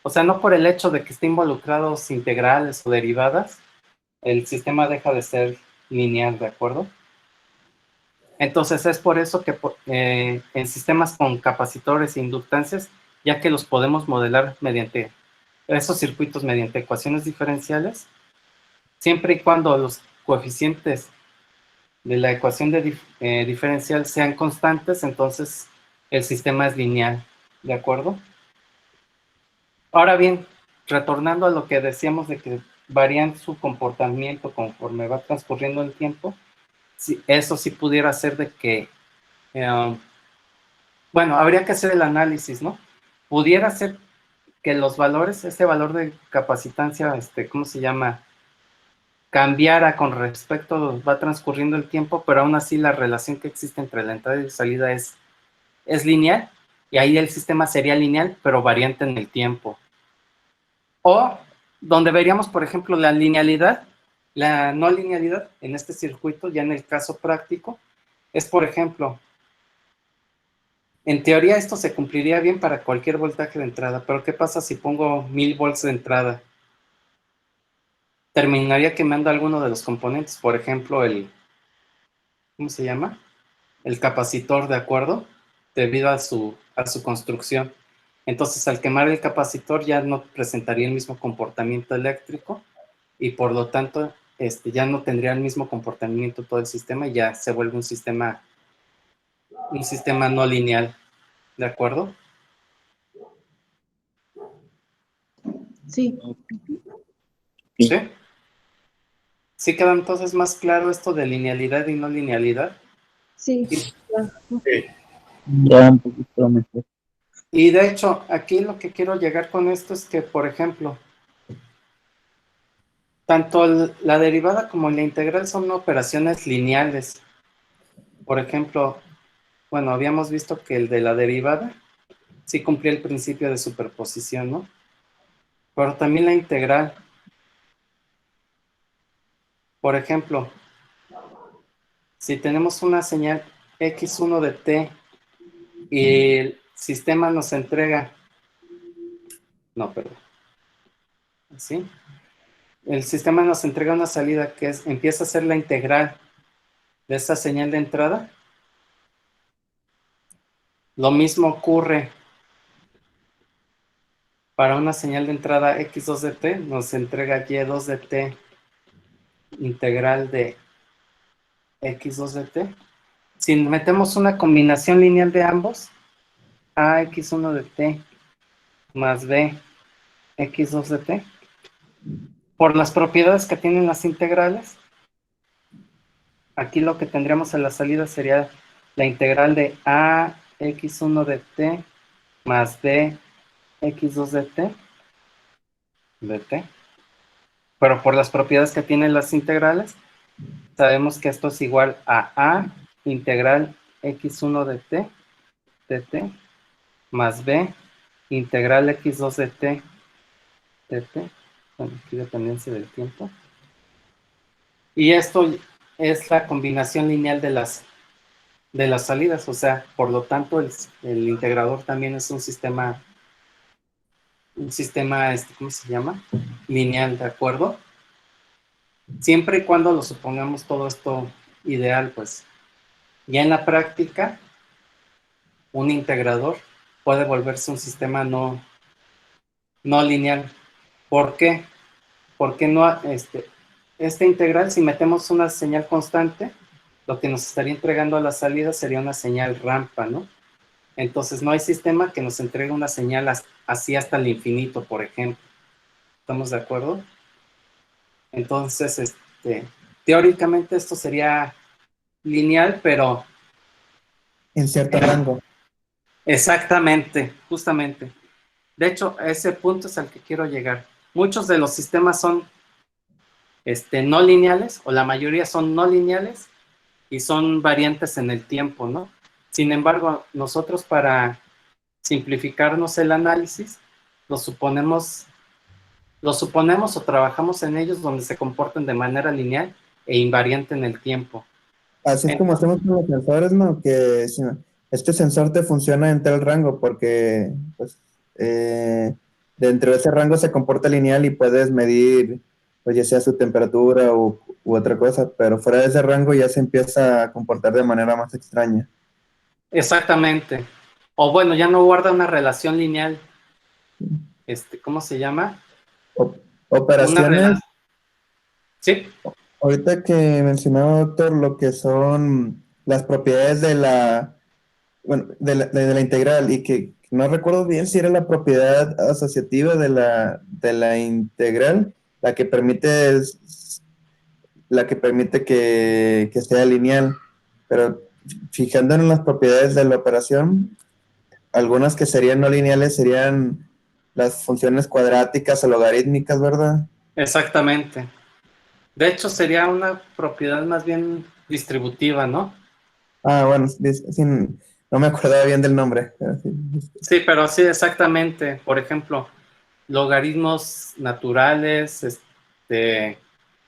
O sea, no por el hecho de que esté involucrados integrales o derivadas, el sistema deja de ser lineal, ¿de acuerdo? Entonces es por eso que en sistemas con capacitores e inductancias, ya que los podemos modelar mediante esos circuitos mediante ecuaciones diferenciales, siempre y cuando los coeficientes de la ecuación diferencial sean constantes, entonces el sistema es lineal, ¿de acuerdo? Ahora bien, retornando a lo que decíamos de que varían su comportamiento conforme va transcurriendo el tiempo, sí, eso sí pudiera ser de que, bueno, habría que hacer el análisis, ¿no? Pudiera ser que los valores, ese valor de capacitancia, ¿cómo se llama? Cambiara con respecto, va transcurriendo el tiempo, pero aún así la relación que existe entre la entrada y salida es lineal, y ahí el sistema sería lineal, pero variante en el tiempo. O donde veríamos, por ejemplo, la linealidad, la no linealidad en este circuito, ya en el caso práctico, es, por ejemplo, en teoría esto se cumpliría bien para cualquier voltaje de entrada, pero ¿qué pasa si pongo 1000 volts de entrada? Terminaría quemando alguno de los componentes, por ejemplo, ¿cómo se llama? El capacitor, ¿de acuerdo? Debido a su construcción. Entonces, al quemar el capacitor ya no presentaría el mismo comportamiento eléctrico y por lo tanto ya no tendría el mismo comportamiento todo el sistema y ya se vuelve un sistema no lineal, ¿de acuerdo?
Sí,
¿Sí? ¿Sí queda entonces más claro esto de linealidad y no linealidad?
sí.
Y,
Sí.
Ya un poquito mejor.
y de hecho, aquí lo que quiero llegar con esto es que, por ejemplo, tanto la derivada como la integral son operaciones lineales. Por ejemplo, bueno, habíamos visto que el de la derivada sí cumplía el principio de superposición, ¿no? Pero también la integral. Por ejemplo, si tenemos una señal x1 de t y el sistema nos entrega, no, perdón, ¿sí? El sistema nos entrega una salida que empieza a ser la integral de esa señal de entrada. Lo mismo ocurre para una señal de entrada x2 de t, nos entrega y2 de t integral de x2 de t. Si metemos una combinación lineal de ambos, ax1 de t más b x2 de t, por las propiedades que tienen las integrales, aquí lo que tendríamos en la salida sería la integral de ax1 de t más b x2 de t, pero por las propiedades que tienen las integrales, sabemos que esto es igual a integral x1 de t más b integral x2 de t, bueno, aquí dependencia del tiempo. Y esto es la combinación lineal de las salidas, o sea, por lo tanto el integrador también es un sistema, ¿cómo se llama? Lineal, ¿de acuerdo? Siempre y cuando lo supongamos todo esto ideal, pues ya en la práctica, un integrador puede volverse un sistema no lineal. ¿Por qué? Porque no, este integral, si metemos una señal constante, lo que nos estaría entregando a la salida sería una señal rampa, ¿no? Entonces no hay sistema que nos entregue una señal así hasta el infinito, por ejemplo. ¿Estamos de acuerdo? Entonces, teóricamente esto sería lineal, pero
En cierto rango.
exactamente, justamente. De hecho, a ese punto es al que quiero llegar. Muchos de los sistemas son no lineales, o la mayoría son no lineales, y son variantes en el tiempo, ¿no? Sin embargo, nosotros para simplificarnos el análisis, lo suponemos o trabajamos en ellos donde se comportan de manera lineal e invariante en el tiempo.
Así es como hacemos con los sensores, ¿no? Que si este sensor te funciona en tal rango porque, pues, dentro de ese rango se comporta lineal y puedes medir, pues, ya sea su temperatura u otra cosa, pero fuera de ese rango ya se empieza a comportar de manera más extraña.
Exactamente. O bueno, ya no guarda una relación lineal. ¿Cómo se llama? Una
Operaciones,
relación. Sí,
ahorita que mencionaba, doctor, lo que son las propiedades de la, bueno, de la integral y que no recuerdo bien si era la propiedad asociativa de la integral, la que permite que sea lineal, pero fijándonos en las propiedades de la operación, algunas que serían no lineales serían las funciones cuadráticas o logarítmicas, ¿verdad?
Exactamente. De hecho, sería una propiedad más bien distributiva, ¿no?
Ah, bueno, sí, no me acordaba bien del nombre. Pero sí.
Sí, pero sí, exactamente. Por ejemplo, logaritmos naturales,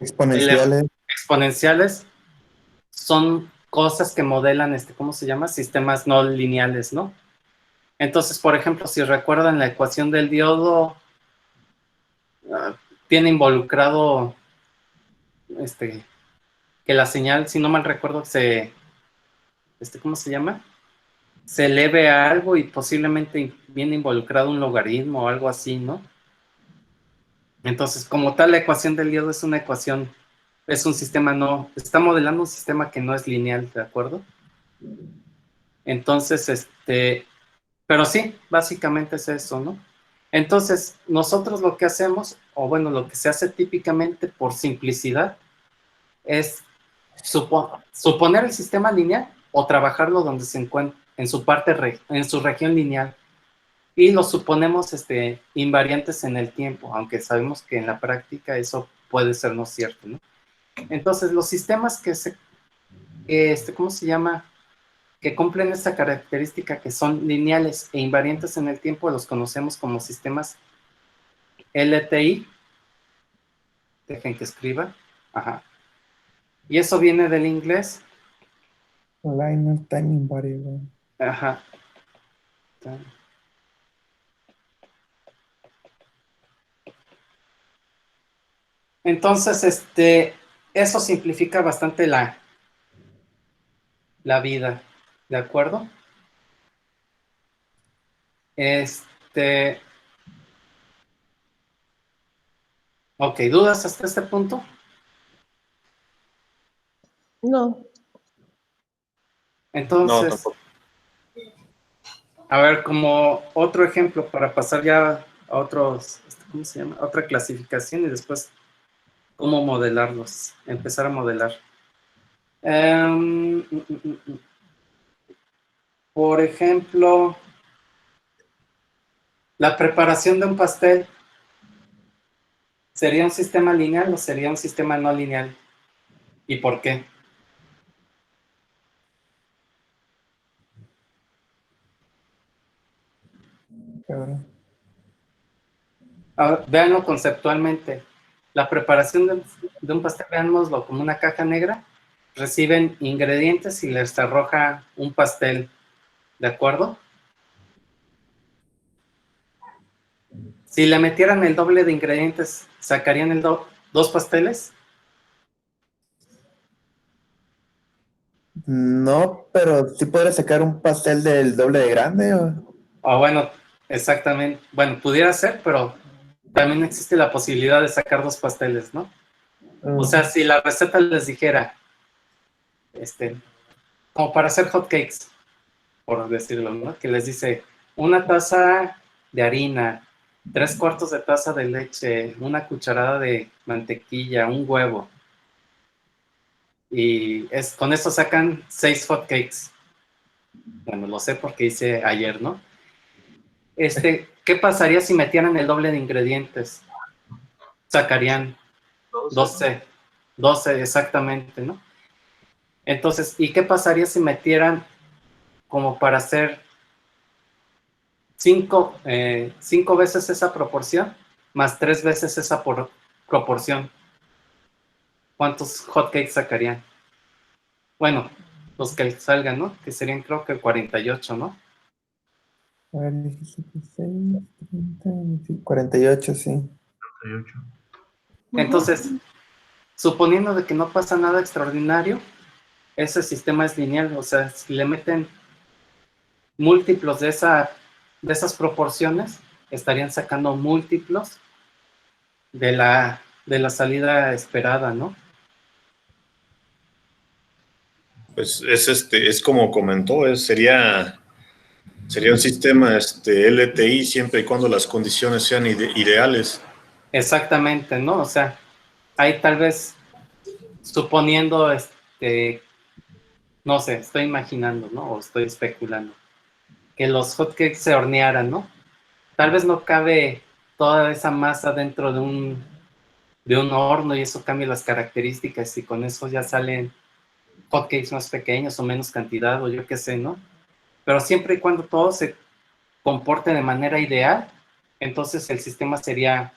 Exponenciales.
exponenciales, son cosas que modelan, ¿cómo se llama? Sistemas no lineales, ¿no? Entonces, por ejemplo, si recuerdan la ecuación del diodo, ah, tiene involucrado, que la señal, si no mal recuerdo, ¿cómo se llama? Se eleve a algo y posiblemente viene involucrado un logaritmo o algo así, ¿no? Entonces, como tal, la ecuación del diodo es una ecuación, es un sistema no, está modelando un sistema que no es lineal, ¿de acuerdo? Entonces, pero sí, básicamente es eso, ¿no? Entonces, nosotros lo que hacemos, o bueno, lo que se hace típicamente por simplicidad, es suponer el sistema lineal o trabajarlo donde se encuentra, en su parte, en su región lineal. Y lo suponemos invariantes en el tiempo, aunque sabemos que en la práctica eso puede ser no cierto, ¿no? Entonces, los sistemas ¿cómo se llama? Que cumplen esta característica que son lineales e invariantes en el tiempo, los conocemos como sistemas LTI. Dejen que escriba. Ajá. Y eso viene del inglés.
Linear time invariable.
Ajá. Entonces, eso simplifica bastante la vida, ¿de acuerdo? Ok, ¿dudas hasta este punto?
No,
No,
Entonces,
tampoco.
a ver, como otro ejemplo para pasar ya a otros, ¿cómo se llama? Otra clasificación y después cómo modelarlos, empezar a modelar. Por ejemplo, la preparación de un pastel, ¿sería un sistema lineal o sería un sistema no lineal? ¿Y por qué?
Cabrón.
Ahora, véanlo conceptualmente. La preparación de un pastel, veámoslo como una caja negra, reciben ingredientes y les arroja un pastel, ¿de acuerdo? Si le metieran el doble de ingredientes, ¿sacarían dos pasteles?
No, pero sí podría sacar un pastel del doble de grande.
O bueno, exactamente. Bueno, pudiera ser, pero también existe la posibilidad de sacar dos pasteles, ¿no? O sea, si la receta les dijera, como para hacer hot cakes, por decirlo, ¿no? Que les dice una taza de harina, 3/4 de taza de leche, una cucharada de mantequilla, un huevo. Y con eso sacan 6 hot cakes. Bueno, lo sé porque hice ayer, ¿no? ¿Qué pasaría si metieran el doble de ingredientes? Sacarían 12 exactamente, ¿no? Entonces, ¿y qué pasaría si metieran como para hacer 5 veces esa proporción más 3 veces esa proporción? ¿Cuántos hotcakes sacarían? Bueno, los que salgan, ¿no? Que serían creo que 48, ¿no?
A ver, 17, 6, 30, 48, sí.
38.
Entonces, suponiendo de que no pasa nada extraordinario, ese sistema es lineal, o sea, si le meten múltiplos de esas proporciones, estarían sacando múltiplos de la salida esperada, ¿no?
Pues es como comentó, sería un sistema LTI siempre y cuando las condiciones sean ideales.
Exactamente, ¿no? O sea, ahí tal vez suponiendo, no sé, estoy imaginando, ¿no? O estoy especulando, que los hotcakes se hornearan, ¿no? Tal vez no cabe toda esa masa dentro de un horno y eso cambia las características y con eso ya salen hotcakes más pequeños o menos cantidad o yo qué sé, ¿no? Pero siempre y cuando todo se comporte de manera ideal, entonces el sistema sería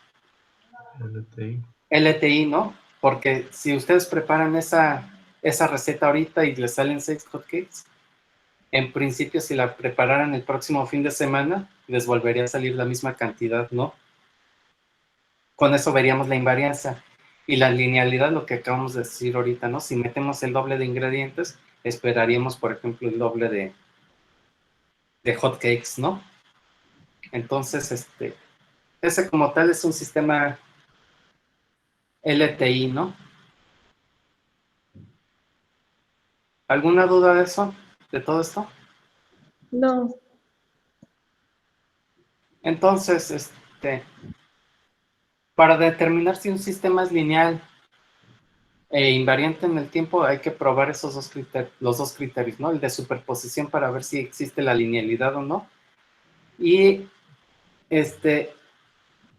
LTI.
LTI, ¿no? Porque si ustedes preparan esa receta ahorita y les salen 6 hotcakes, en principio si la prepararan el próximo fin de semana, les volvería a salir la misma cantidad, ¿no? Con eso veríamos la invarianza y la linealidad, lo que acabamos de decir ahorita, ¿no? Si metemos el doble de ingredientes, esperaríamos, por ejemplo, el doble de hotcakes, ¿no? Entonces, ese como tal es un sistema LTI, ¿no? ¿Alguna duda de eso? ¿De todo esto?
No,
Entonces, para determinar si un sistema es lineal e invariante en el tiempo, hay que probar esos los dos criterios, ¿no? El de superposición para ver si existe la linealidad o no. Y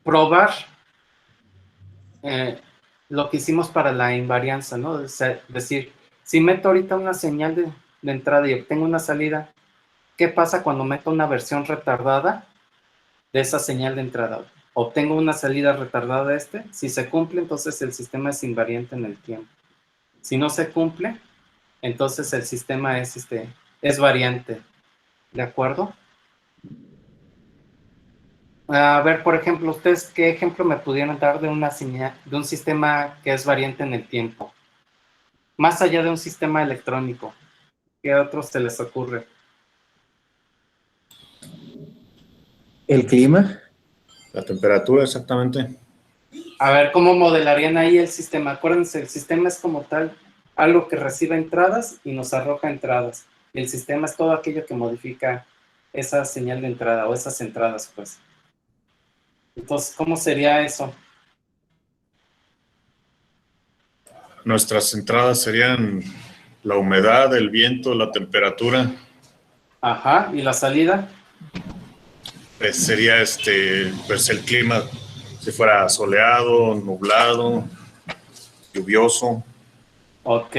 probar eh, lo que hicimos para la invarianza, ¿no? Es decir, si meto ahorita una señal de entrada y obtengo una salida, ¿qué pasa cuando meto una versión retardada de esa señal de entrada? Obtengo una salida retardada de si se cumple, entonces el sistema es invariante en el tiempo. Si no se cumple, entonces el sistema es variante, ¿de acuerdo? A ver, por ejemplo, ¿ustedes qué ejemplo me pudieran dar de una señal, de un sistema que es variante en el tiempo? Más allá de un sistema electrónico, ¿qué otros se les ocurre?
El clima.
La temperatura, exactamente.
A ver, ¿cómo modelarían ahí el sistema? Acuérdense, el sistema es como tal algo que recibe entradas y nos arroja entradas. El sistema es todo aquello que modifica esa señal de entrada o esas entradas, pues. Entonces, ¿cómo sería eso?
Nuestras entradas serían la humedad, el viento, la temperatura.
Ajá, ¿y la salida?
Sería pues el clima, si fuera soleado, nublado, lluvioso.
Ok.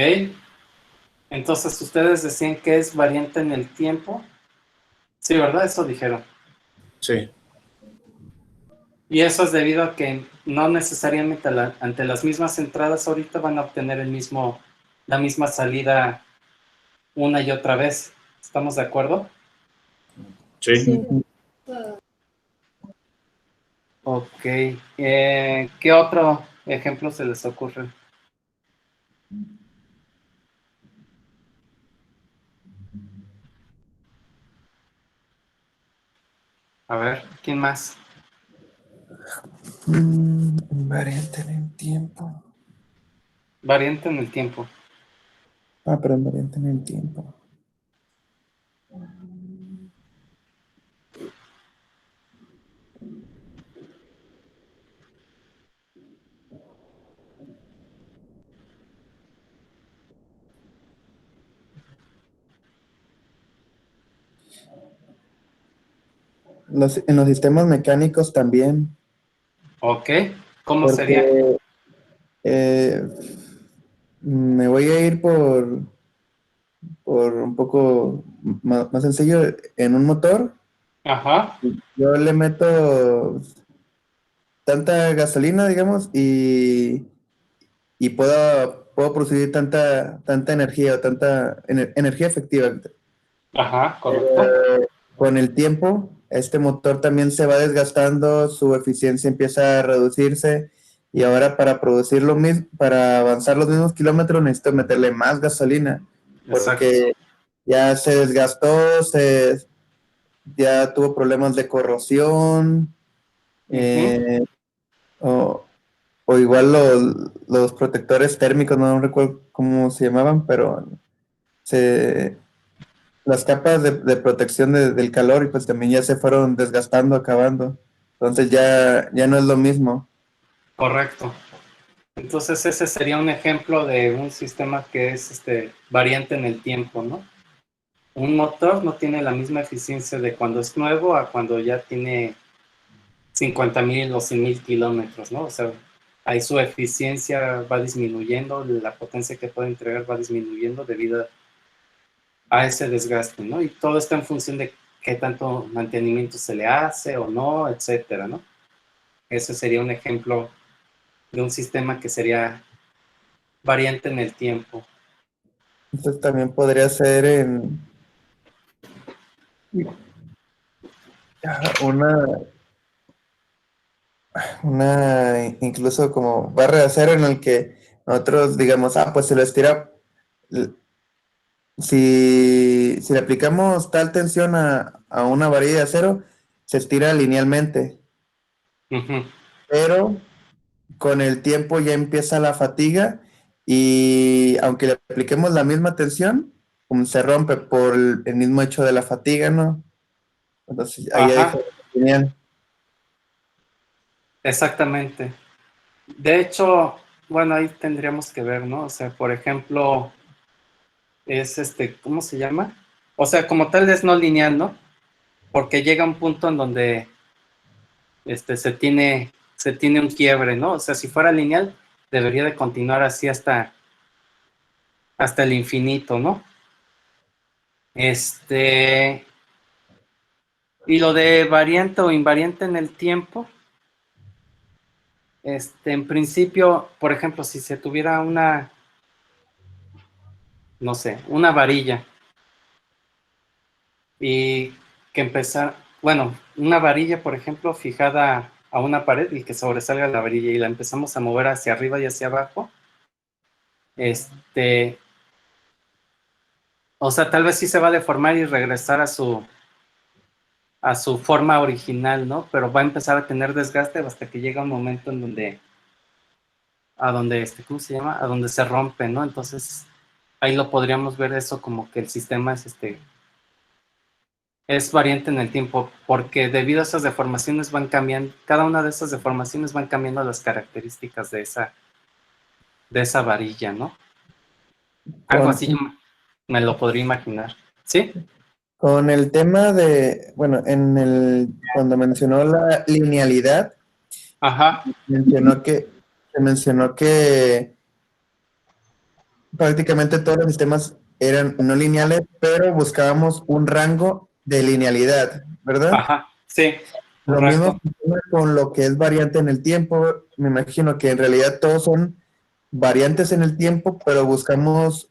Entonces, ¿ustedes decían que es variante en el tiempo? Sí, ¿verdad? Eso dijeron.
Sí,
Y eso es debido a que no necesariamente ante las mismas entradas ahorita van a obtener la misma salida una y otra vez. ¿Estamos de acuerdo?
sí.
sí.
Ok. ¿Qué otro ejemplo se les ocurre? A ver, ¿quién más?
Variante en el tiempo.
Variante en el tiempo.
Ah, pero variante en el tiempo. En los sistemas mecánicos también,
Ok. ¿Cómo sería?
porque eh, me voy a ir por un poco más sencillo. En un motor,
Ajá.
yo le meto tanta gasolina, digamos, y puedo producir tanta energía o tanta energía efectiva.
Ajá, correcto.
Con el tiempo, este motor también se va desgastando, su eficiencia empieza a reducirse y ahora para producir lo mismo, para avanzar los mismos kilómetros necesito meterle más gasolina
Exacto.
porque ya se desgastó, ya tuvo problemas de corrosión,
Ujú.
eh, o, o igual los protectores térmicos, no recuerdo cómo se llamaban, pero las capas de protección del calor y pues también ya se fueron desgastando, acabando. Entonces ya no es lo mismo.
Correcto. Entonces ese sería un ejemplo de un sistema que es variante en el tiempo, ¿no? Un motor no tiene la misma eficiencia de cuando es nuevo a cuando ya tiene 50,000 o 100,000 kilómetros, ¿no? O sea, ahí su eficiencia va disminuyendo, la potencia que puede entregar va disminuyendo debido a ese desgaste, ¿no? Y todo está en función de qué tanto mantenimiento se le hace o no, etcétera, ¿no? Ese sería un ejemplo de un sistema que sería variante en el tiempo.
Entonces también podría ser en una incluso como barra de acero en el que nosotros digamos, pues se lo estira. Si le aplicamos tal tensión a una varilla de acero, se estira linealmente,
Ujú.
pero con el tiempo ya empieza la fatiga y aunque le apliquemos la misma tensión, se rompe por el mismo hecho de la fatiga, ¿no? Entonces ahí ya
Ajá,
dijo lineal.
exactamente. De hecho, bueno, ahí tendríamos que ver, ¿no? O sea, por ejemplo, es ¿cómo se llama? O sea, como tal es no lineal, ¿no? Porque llega un punto en donde se tiene un quiebre, ¿no? O sea, si fuera lineal, debería de continuar así hasta el infinito, ¿no? Y lo de variante o invariante en el tiempo, en principio, por ejemplo, si se tuviera no sé, una varilla y que empezar, bueno, una varilla, por ejemplo, fijada a una pared y que sobresalga la varilla y la empezamos a mover hacia arriba y hacia abajo, o sea, tal vez sí se va a deformar y regresar a su forma original, ¿no? Pero va a empezar a tener desgaste hasta que llega un momento en donde, ¿cómo se llama? A donde se rompe, ¿no? Entonces, ahí lo podríamos ver eso como que el sistema es variante en el tiempo, porque debido a esas deformaciones van cambiando, cada una de esas deformaciones van cambiando las características de esa varilla, ¿no? Algo
Con,
así yo me lo podría imaginar. ¿Sí?
con el tema de, bueno, cuando mencionó la linealidad,
Ajá,
se mencionó que prácticamente todos los sistemas eran no lineales, pero buscábamos un rango de linealidad, ¿verdad?
ajá, sí,
Lo mismo
correcto.
funciona con lo que es variante en el tiempo. Me imagino que en realidad todos son variantes en el tiempo, pero buscamos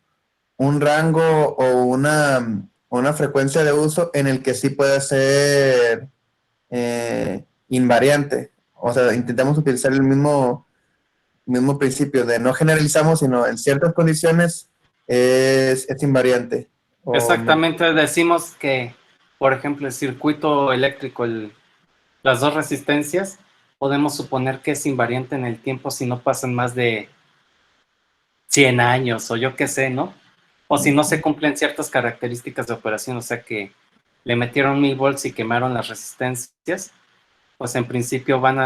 un rango o una frecuencia de uso en el que sí pueda ser invariante. O sea, intentamos utilizar el mismo principio de no generalizamos, sino en ciertas condiciones es invariante.
Exactamente, decimos que, por ejemplo, el circuito eléctrico, las dos resistencias, podemos suponer que es invariante en el tiempo si no pasan más de 100 años o yo qué sé, ¿no? O si no se cumplen ciertas características de operación, o sea que le metieron 1000 volts y quemaron las resistencias, pues en principio van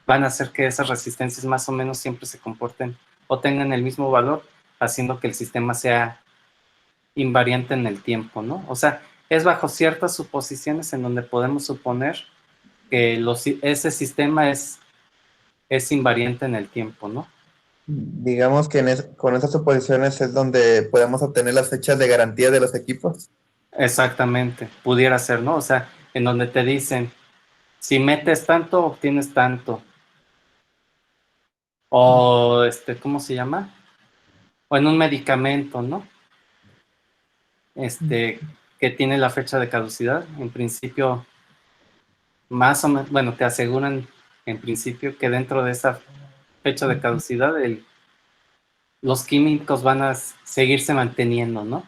a hacer que esas resistencias más o menos siempre se comporten o tengan el mismo valor, haciendo que el sistema sea invariante en el tiempo, ¿no? O sea, es bajo ciertas suposiciones en donde podemos suponer que ese sistema es invariante en el tiempo, ¿no?
Digamos que con esas suposiciones es donde podemos obtener las fechas de garantía de los equipos.
Exactamente, pudiera ser, ¿no? O sea, en donde te dicen, si metes tanto, obtienes tanto. O, ¿cómo se llama? O en un medicamento, ¿no? Que tiene la fecha de caducidad. En principio, más o menos, bueno, te aseguran en principio que dentro de esa fecha de caducidad los químicos van a seguirse manteniendo, ¿no?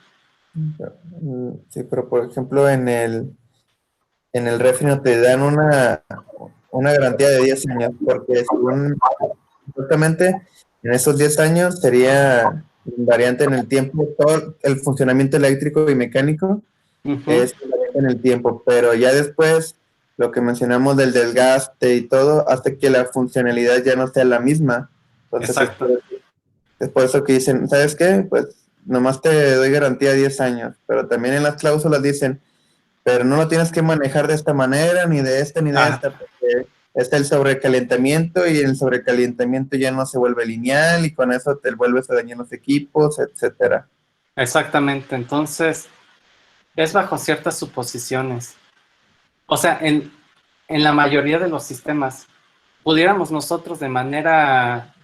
Sí, pero por ejemplo en el refri no te dan una garantía de 10 años, porque según justamente en esos 10 años sería invariante en el tiempo, todo el funcionamiento eléctrico y mecánico
Ujú.
es invariante en el tiempo, pero ya después lo que mencionamos del desgaste y todo, hasta que la funcionalidad ya no sea la misma. Entonces,
Exacto.
es por eso que dicen, ¿sabes qué? Pues nomás te doy garantía 10 años, pero también en las cláusulas dicen, pero no lo tienes que manejar de esta manera, ni de esta, ni de
Ah,
esta, porque está el sobrecalentamiento y el sobrecalentamiento ya no se vuelve lineal y con eso te vuelves a dañar los equipos, etcétera.
exactamente. Entonces, es bajo ciertas suposiciones. O sea, en la mayoría de los sistemas, pudiéramos nosotros de manera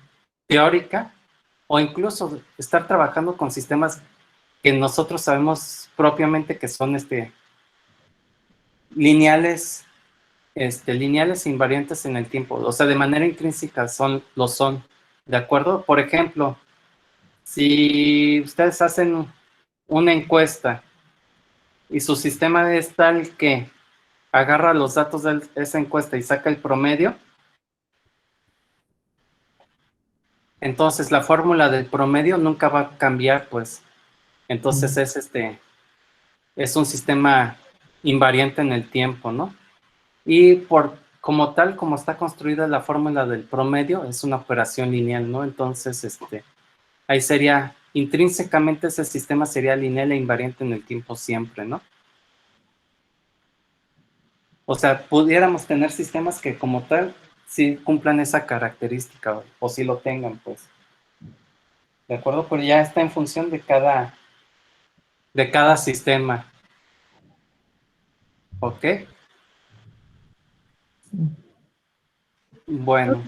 teórica o incluso estar trabajando con sistemas que nosotros sabemos propiamente que son lineales, lineales e invariantes en el tiempo. O sea, de manera intrínseca lo son. ¿De acuerdo? Por ejemplo, si ustedes hacen una encuesta y su sistema es tal que agarra los datos de esa encuesta y saca el promedio, entonces la fórmula del promedio nunca va a cambiar, pues. Entonces es un sistema invariante en el tiempo, ¿no? Y como tal, como está construida la fórmula del promedio, es una operación lineal, ¿no? Entonces, ahí sería, intrínsecamente ese sistema sería lineal e invariante en el tiempo siempre, ¿no? O sea, pudiéramos tener sistemas que como tal sí cumplan esa característica o sí lo tengan, pues. ¿De acuerdo? Pero ya está en función de cada sistema. ¿Ok? Bueno.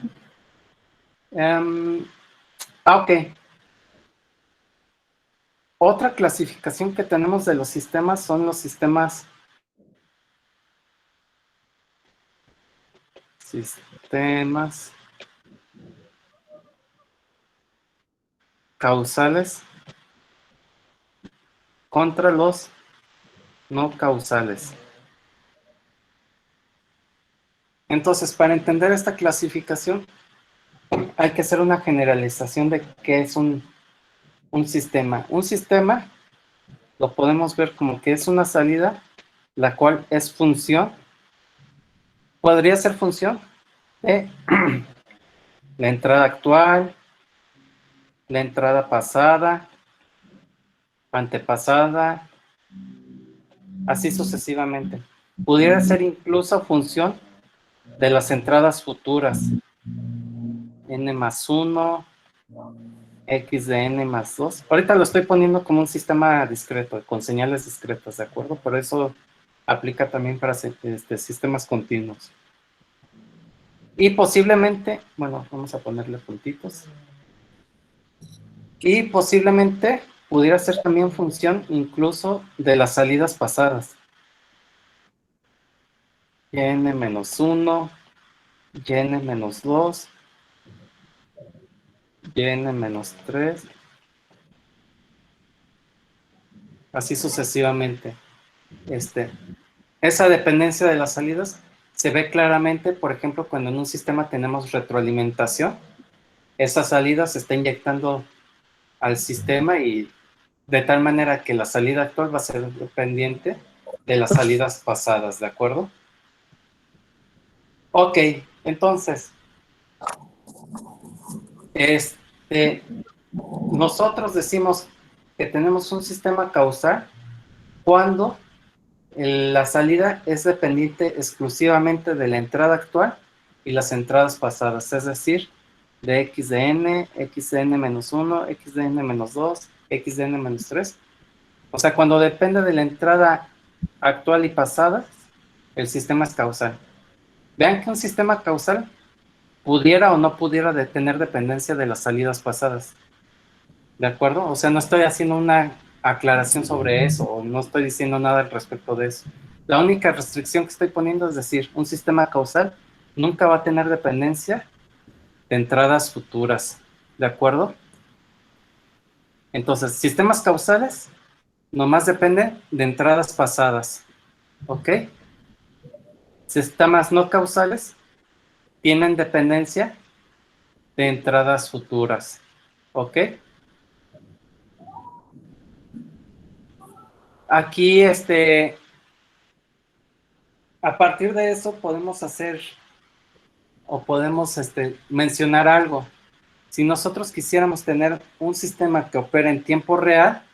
Em, ok. Otra clasificación que tenemos de los sistemas son los sistemas causales contra los no causales. Entonces, para entender esta clasificación, hay que hacer una generalización de qué es un sistema. Un sistema lo podemos ver como que es una salida, la cual es función. Podría ser función de la entrada actual, la entrada pasada, antepasada, así sucesivamente. Pudiera ser incluso función de las entradas futuras. N más 1, X de N más 2. Ahorita lo estoy poniendo como un sistema discreto, con señales discretas, ¿de acuerdo? Por eso aplica también para sistemas continuos. Y posiblemente, bueno, vamos a ponerle puntitos. Y posiblemente pudiera ser también función incluso de las salidas pasadas. N menos 1, N menos 2, N menos 3, así sucesivamente. Esa dependencia de las salidas se ve claramente, por ejemplo, cuando en un sistema tenemos retroalimentación, esa salida se está inyectando al sistema y de tal manera que la salida actual va a ser dependiente de las salidas pasadas, ¿de acuerdo? Ok, entonces, nosotros decimos que tenemos un sistema causal cuando la salida es dependiente exclusivamente de la entrada actual y las entradas pasadas, es decir, de x de n menos 1, x de n menos 2, x de n menos 3. O sea, cuando depende de la entrada actual y pasada, el sistema es causal. Vean que un sistema causal pudiera o no pudiera tener dependencia de las salidas pasadas. ¿De acuerdo? O sea, no estoy haciendo una aclaración sobre eso o no estoy diciendo nada al respecto de eso. La única restricción que estoy poniendo es decir, un sistema causal nunca va a tener dependencia de entradas futuras. ¿De acuerdo? Entonces, sistemas causales nomás dependen de entradas pasadas. ¿Ok? Sistemas no causales tienen dependencia de entradas futuras. ¿Ok? Aquí, a partir de eso podemos hacer o podemos mencionar algo. Si nosotros quisiéramos tener un sistema que opere en tiempo real,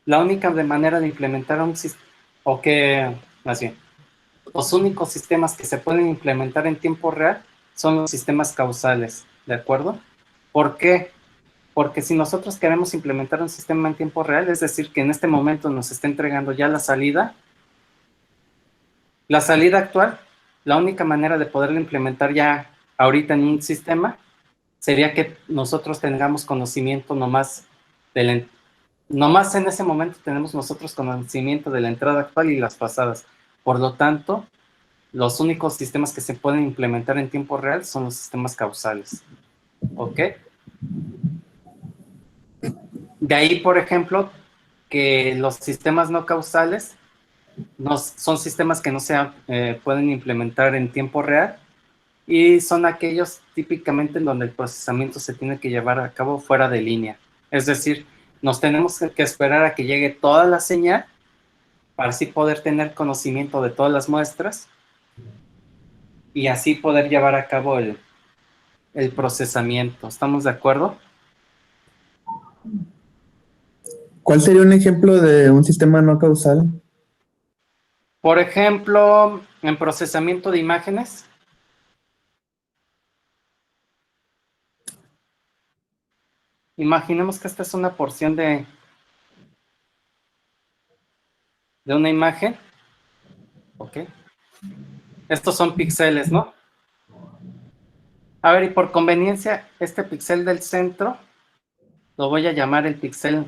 la única manera de implementar un sistema, o que, más bien, los únicos sistemas que se pueden implementar en tiempo real son los sistemas causales, ¿de acuerdo? ¿Por qué? Porque si nosotros queremos implementar un sistema en tiempo real, es decir, que en este momento nos está entregando ya la salida actual, la única manera de poderla implementar ya ahorita en un sistema sería que nosotros tengamos conocimiento nomás nomás en ese momento tenemos nosotros conocimiento de la entrada actual y las pasadas. Por lo tanto, los únicos sistemas que se pueden implementar en tiempo real son los sistemas causales. ¿Ok? De ahí, por ejemplo, que los sistemas no causales son sistemas que no se pueden implementar en tiempo real y son aquellos típicamente en donde el procesamiento se tiene que llevar a cabo fuera de línea. Es decir, nos tenemos que esperar a que llegue toda la señal para así poder tener conocimiento de todas las muestras y así poder llevar a cabo el procesamiento. ¿Estamos de acuerdo?
¿Cuál sería un ejemplo de un sistema no causal?
Por ejemplo, en procesamiento de imágenes, imaginemos que esta es una porción de una imagen. Ok. Estos son píxeles, ¿no? A ver, y por conveniencia, este píxel del centro lo voy a llamar el píxel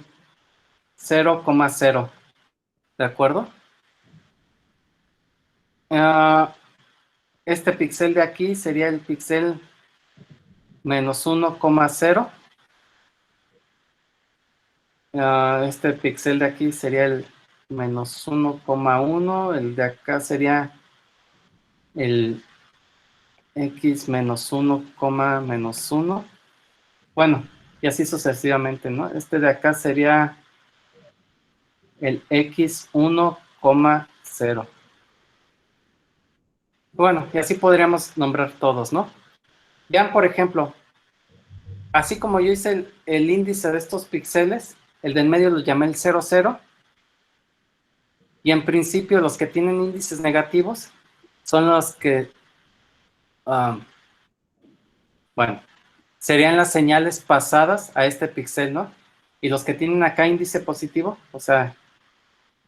0,0. ¿De acuerdo? Este píxel de aquí sería el píxel menos 1,0. Este píxel de aquí sería el menos 1,1. El de acá sería el x menos 1, menos 1. Bueno, y así sucesivamente, ¿no? Este de acá sería el x 1,0. Bueno, y así podríamos nombrar todos, ¿no? Vean, por ejemplo, así como yo hice el índice de estos píxeles, el del medio lo llamé el 00, y en principio los que tienen índices negativos son los que, bueno, serían las señales pasadas a este píxel, ¿no? Y los que tienen acá índice positivo, o sea,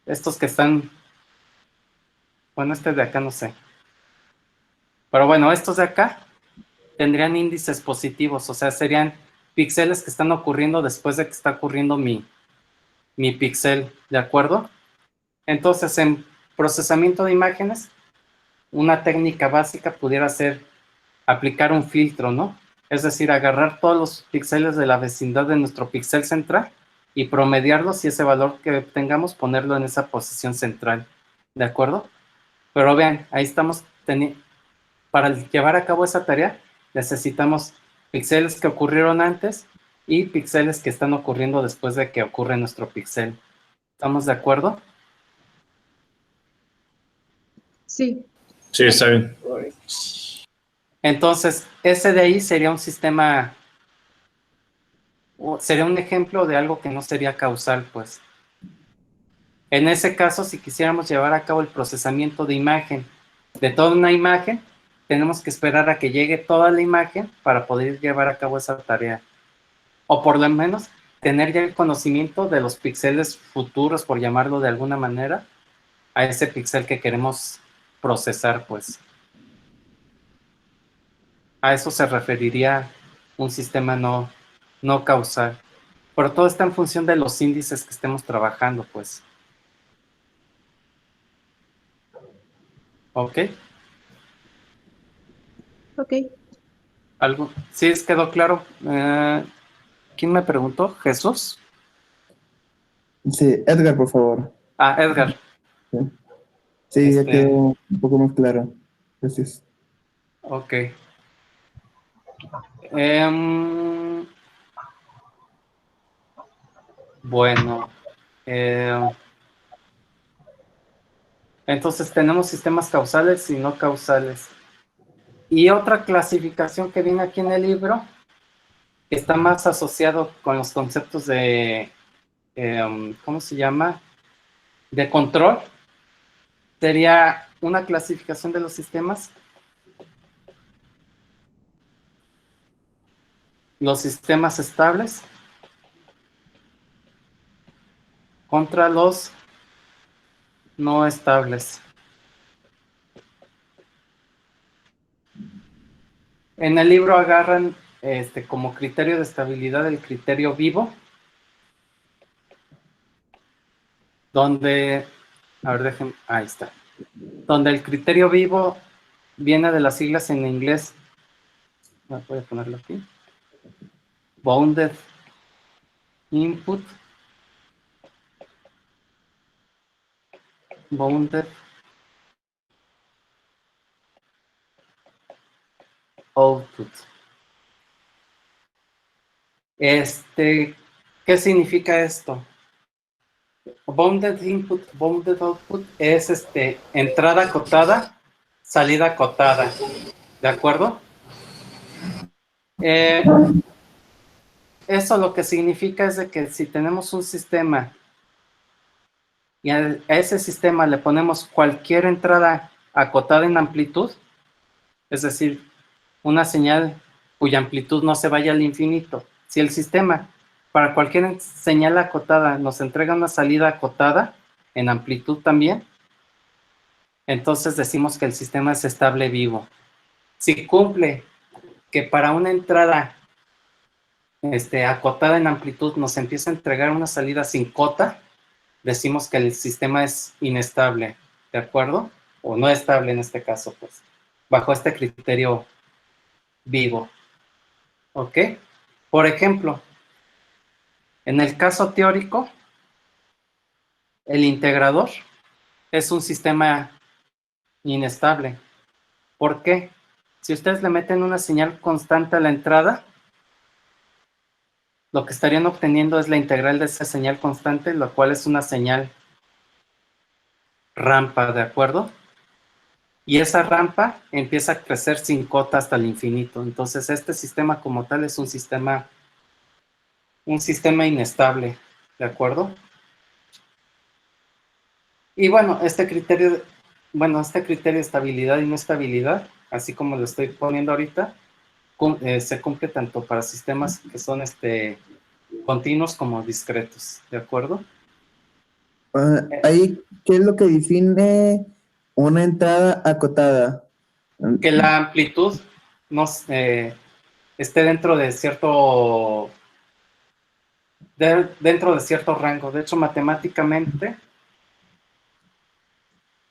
estos que están, bueno, este de acá no sé. Pero bueno, estos de acá tendrían índices positivos, o sea, serían píxeles que están ocurriendo después de que está ocurriendo mi píxel, ¿de acuerdo? Entonces, en procesamiento de imágenes, una técnica básica pudiera ser aplicar un filtro, ¿no? Es decir, agarrar todos los píxeles de la vecindad de nuestro píxel central y promediarlos y ese valor que obtengamos ponerlo en esa posición central, ¿de acuerdo? Pero vean, ahí estamos para llevar a cabo esa tarea necesitamos píxeles que ocurrieron antes y píxeles que están ocurriendo después de que ocurre nuestro píxel. ¿Estamos de acuerdo?
Sí.
Sí, está bien.
Entonces, ese de ahí sería un sistema, sería un ejemplo de algo que no sería causal, pues. En ese caso, si quisiéramos llevar a cabo el procesamiento de imagen, de toda una imagen, tenemos que esperar a que llegue toda la imagen para poder llevar a cabo esa tarea. O por lo menos tener ya el conocimiento de los píxeles futuros, por llamarlo de alguna manera, a ese píxel que queremos procesar, pues. A eso se referiría un sistema no causal. Pero todo está en función de los índices que estemos trabajando, pues. ¿Ok?
Ok.
¿Algo? ¿Sí quedó claro? ¿Quién me preguntó? ¿Jesús?
Sí, Edgar, por favor.
Ah, Edgar.
Sí, ya quedó un poco más claro. Gracias.
Ok. Em, bueno. Entonces tenemos sistemas causales y no causales. Y otra clasificación que viene aquí en el libro, que está más asociado con los conceptos de, ¿cómo se llama? De control, sería una clasificación de los sistemas. Los sistemas estables contra los no estables. En el libro agarran como criterio de estabilidad el criterio vivo, donde, a ver, dejen, ahí está, donde el criterio vivo viene de las siglas en inglés, voy a ponerlo aquí, bounded input, bounded output. ¿Qué significa esto? Bounded input, bounded output es entrada acotada, salida acotada, ¿de acuerdo? Eso lo que significa es de que si tenemos un sistema y a ese sistema le ponemos cualquier entrada acotada en amplitud, es decir, una señal cuya amplitud no se vaya al infinito. Si el sistema para cualquier señal acotada nos entrega una salida acotada en amplitud también, entonces decimos que el sistema es estable vivo. Si cumple que para una entrada acotada en amplitud nos empieza a entregar una salida sin cota, decimos que el sistema es inestable, ¿de acuerdo? O no estable en este caso, pues, bajo este criterio vivo. ¿Ok? Por ejemplo, en el caso teórico, el integrador es un sistema inestable. ¿Por qué? Si ustedes le meten una señal constante a la entrada, lo que estarían obteniendo es la integral de esa señal constante, lo cual es una señal rampa, ¿de acuerdo? Y esa rampa empieza a crecer sin cota hasta el infinito. Entonces, este sistema como tal es un sistema inestable, ¿de acuerdo? Y bueno, este criterio de estabilidad y no estabilidad, así como lo estoy poniendo ahorita, se cumple tanto para sistemas que son continuos como discretos, ¿de acuerdo?
Ahí, ¿qué es lo que define una entrada acotada?
Que la amplitud esté dentro de cierto rango. De hecho, matemáticamente,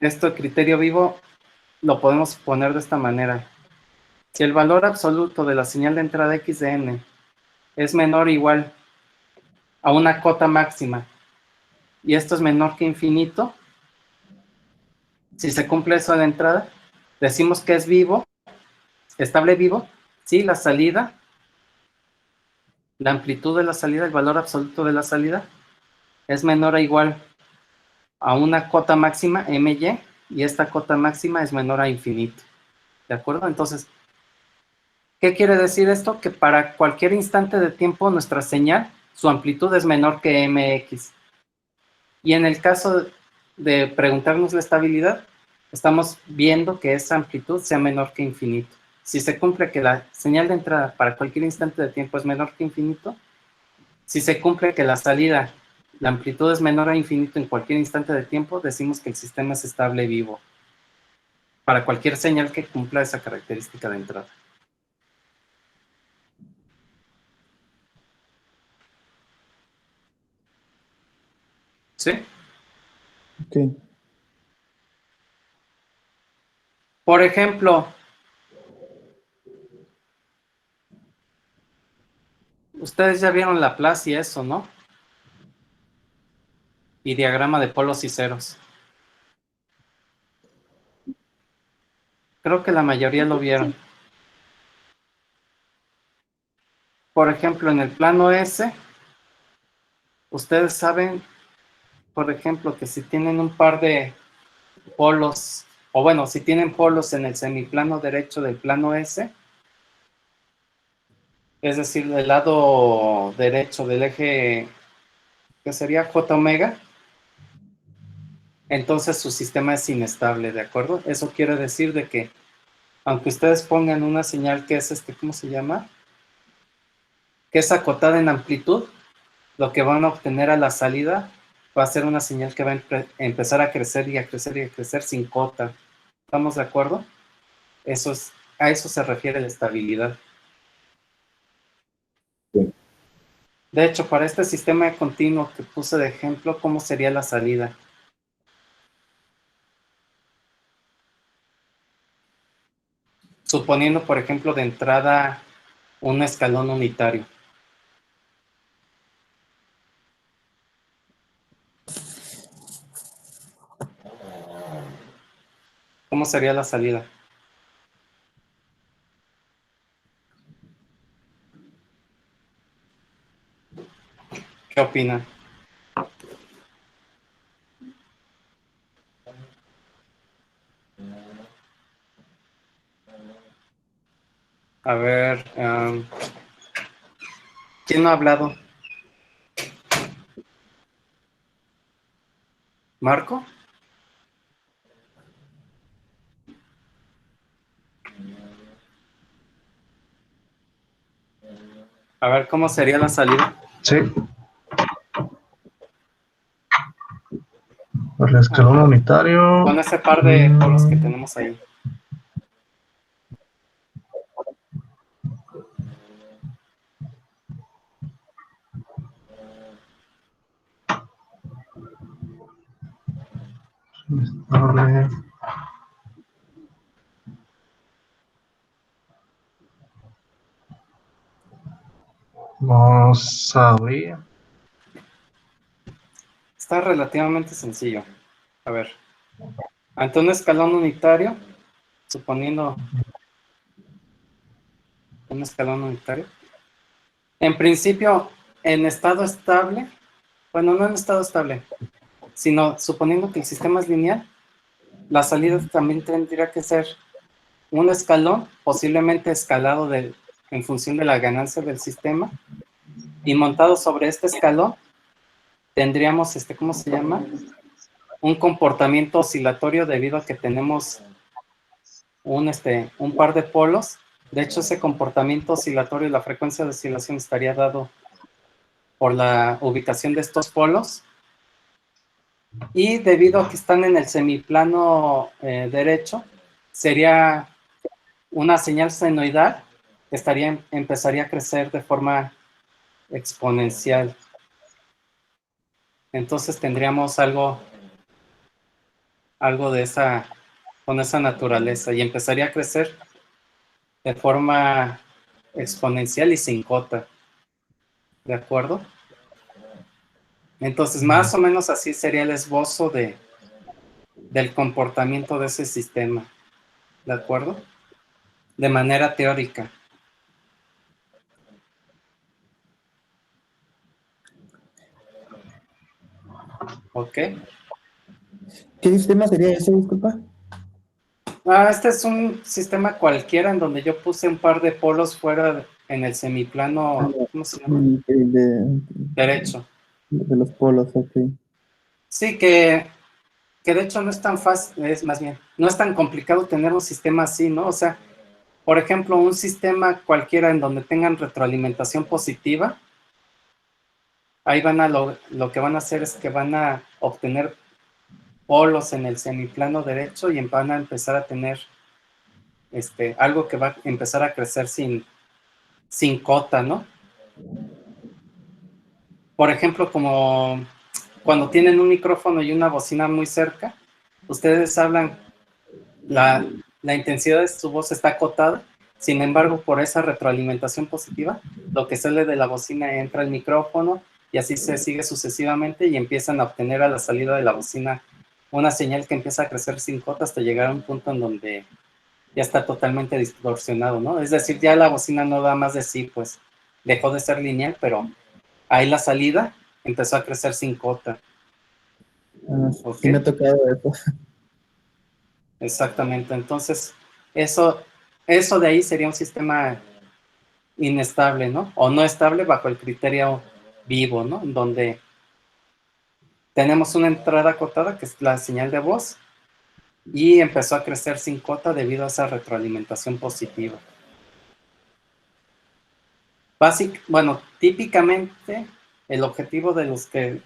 este criterio vivo lo podemos poner de esta manera. Si el valor absoluto de la señal de entrada x de n es menor o igual a una cota máxima y esto es menor que infinito, si se cumple eso de entrada, decimos que es vivo, estable vivo, si la salida, la amplitud de la salida, el valor absoluto de la salida, es menor o igual a una cota máxima, my, y esta cota máxima es menor a infinito. ¿De acuerdo? Entonces, ¿qué quiere decir esto? Que para cualquier instante de tiempo nuestra señal, su amplitud es menor que mx. Y en el caso de preguntarnos la estabilidad, estamos viendo que esa amplitud sea menor que infinito. Si se cumple que la señal de entrada para cualquier instante de tiempo es menor que infinito, si se cumple que la salida, la amplitud es menor a infinito en cualquier instante de tiempo, decimos que el sistema es estable vivo. Para cualquier señal que cumpla esa característica de entrada. ¿Sí?
Ok.
Por ejemplo, ustedes ya vieron Laplace y eso, ¿no? Y diagrama de polos y ceros. Creo que la mayoría lo vieron. Por ejemplo, en el plano S, ustedes saben, por ejemplo, que si tienen un par de polos, o bueno, si tienen polos en el semiplano derecho del plano S, es decir, del lado derecho del eje, que sería J omega, entonces su sistema es inestable, ¿de acuerdo? Eso quiere decir de que, aunque ustedes pongan una señal que es ¿cómo se llama? Que es acotada en amplitud, lo que van a obtener a la salida va a ser una señal que va a empezar a crecer y a crecer y a crecer sin cota. ¿Estamos de acuerdo? A eso se refiere la estabilidad.
Sí.
De hecho, para este sistema continuo que puse de ejemplo, ¿cómo sería la salida? Suponiendo, por ejemplo, de entrada un escalón unitario. ¿Cómo sería la salida? ¿Qué opinan? A ver, ¿quién no ha hablado? ¿Marco? A ver, ¿cómo sería la salida?
Sí. El escalón unitario.
Con ese par de polos que tenemos ahí.
Estable. No sabría.
Está relativamente sencillo. A ver, ante un escalón unitario, suponiendo un escalón unitario, en principio, en estado estable, bueno, no en estado estable, sino suponiendo que el sistema es lineal, la salida también tendría que ser un escalón, posiblemente escalado en función de la ganancia del sistema, y montado sobre este escalón, tendríamos, ¿cómo se llama? Un comportamiento oscilatorio debido a que tenemos un par de polos. De hecho, ese comportamiento oscilatorio, la frecuencia de oscilación estaría dado por la ubicación de estos polos. Y debido a que están en el semiplano derecho, sería una señal senoidal que empezaría a crecer de forma exponencial. Entonces tendríamos algo con esa naturaleza y empezaría a crecer de forma exponencial y sin cota. ¿De acuerdo? Entonces, más o menos así sería el esbozo del comportamiento de ese sistema. ¿De acuerdo? De manera teórica. ¿Ok?
¿Qué sistema sería ese, disculpa?
Este es un sistema cualquiera en donde yo puse un par de polos fuera en el semiplano, ¿cómo se llama? Derecho.
De los polos, ok.
Sí, que de hecho no es tan fácil, es más bien, no es tan complicado tener un sistema así, ¿no? O sea, por ejemplo, un sistema cualquiera en donde tengan retroalimentación positiva, ahí lo que van a hacer es que van a obtener polos en el semiplano derecho y van a empezar a tener algo que va a empezar a crecer sin cota, ¿no? Por ejemplo, como cuando tienen un micrófono y una bocina muy cerca, ustedes hablan, la intensidad de su voz está acotada, sin embargo, por esa retroalimentación positiva, lo que sale de la bocina entra al micrófono y así se sigue sucesivamente y empiezan a obtener a la salida de la bocina una señal que empieza a crecer sin cota hasta llegar a un punto en donde ya está totalmente distorsionado, ¿no? Es decir, ya la bocina no da más de sí, pues dejó de ser lineal, pero ahí la salida empezó a crecer sin cota.
Sí me ha tocado eso.
Exactamente. Entonces, eso de ahí sería un sistema inestable, ¿no? O no estable bajo el criterio vivo, ¿no? Donde tenemos una entrada acotada, que es la señal de voz, y empezó a crecer sin cota debido a esa retroalimentación positiva. Bueno, típicamente el objetivo de los que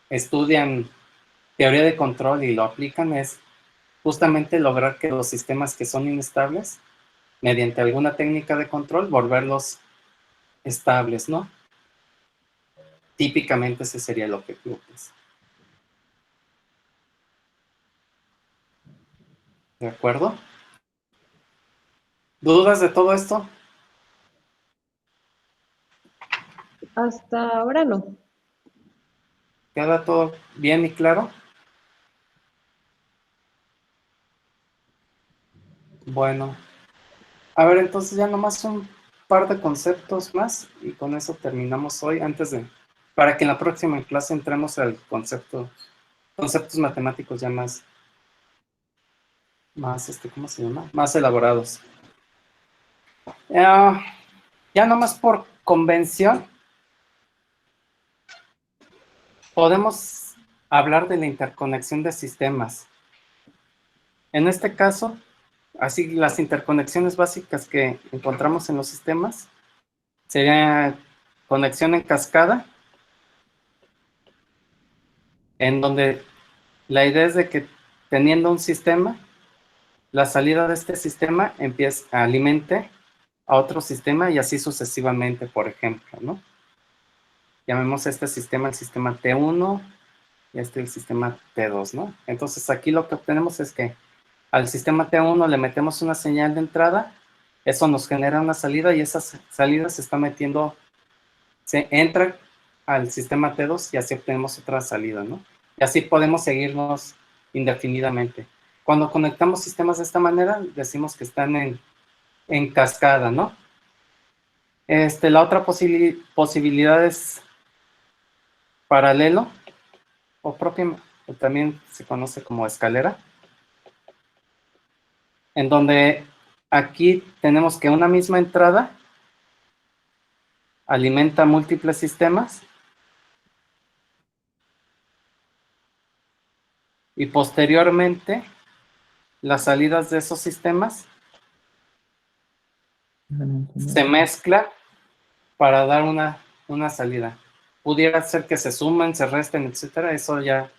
estudian teoría de control y lo aplican es justamente lograr que los sistemas que son inestables, mediante alguna técnica de control, volverlos estables, ¿no? Típicamente ese sería el objetivo, pues. ¿De acuerdo? ¿Dudas de todo esto?
Hasta ahora no.
¿Queda todo bien y claro? Bueno, a ver, entonces ya nomás un par de conceptos más y con eso terminamos hoy, para que en la próxima clase entremos al conceptos matemáticos ya más, ¿cómo se llama? Más elaborados. Ya nomás por convención, podemos hablar de la interconexión de sistemas. En este caso, así las interconexiones básicas que encontramos en los sistemas sería conexión en cascada, en donde la idea es de que teniendo un sistema, la salida de este sistema alimente a otro sistema y así sucesivamente, por ejemplo, ¿no? Llamemos a este sistema el sistema T1 y este el sistema T2, ¿no? Entonces aquí lo que obtenemos es que al sistema T1 le metemos una señal de entrada, eso nos genera una salida y esa salida se entra al sistema T2 y así obtenemos otra salida, ¿no? Y así podemos seguirnos indefinidamente. Cuando conectamos sistemas de esta manera, decimos que están en cascada, ¿no? La otra posibilidad es paralelo, o también se conoce como escalera, en donde aquí tenemos que una misma entrada alimenta múltiples sistemas y posteriormente las salidas de esos sistemas se mezclan para dar una salida. Pudiera ser que se sumen, se resten, etcétera. Eso ya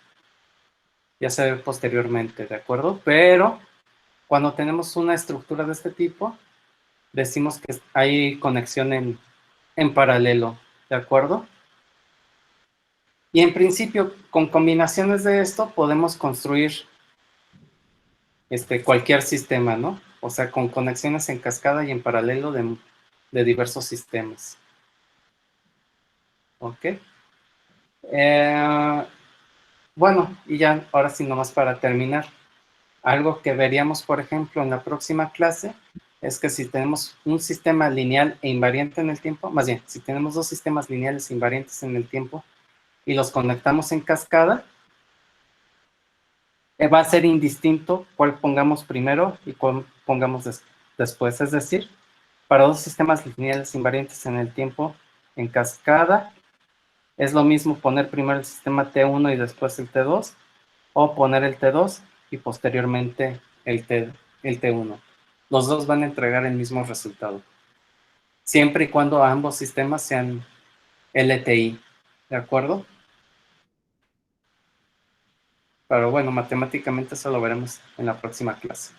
se ve posteriormente, ¿de acuerdo? Pero cuando tenemos una estructura de este tipo, decimos que hay conexión en paralelo, ¿de acuerdo? Y en principio, con combinaciones de esto, podemos construir cualquier sistema, ¿no? O sea, con conexiones en cascada y en paralelo de diversos sistemas. ¿Ok? Bueno, y ya ahora sí, nomás para terminar. Algo que veríamos, por ejemplo, en la próxima clase, es que si tenemos un sistema lineal e invariante en el tiempo, más bien, si tenemos dos sistemas lineales e invariantes en el tiempo y los conectamos en cascada, va a ser indistinto cuál pongamos primero y cuál pongamos después. Es decir, para dos sistemas lineales invariantes en el tiempo en cascada, es lo mismo poner primero el sistema T1 y después el T2, o poner el T2 y posteriormente el T1. Los dos van a entregar el mismo resultado, siempre y cuando ambos sistemas sean LTI, ¿de acuerdo? Pero bueno, matemáticamente eso lo veremos en la próxima clase.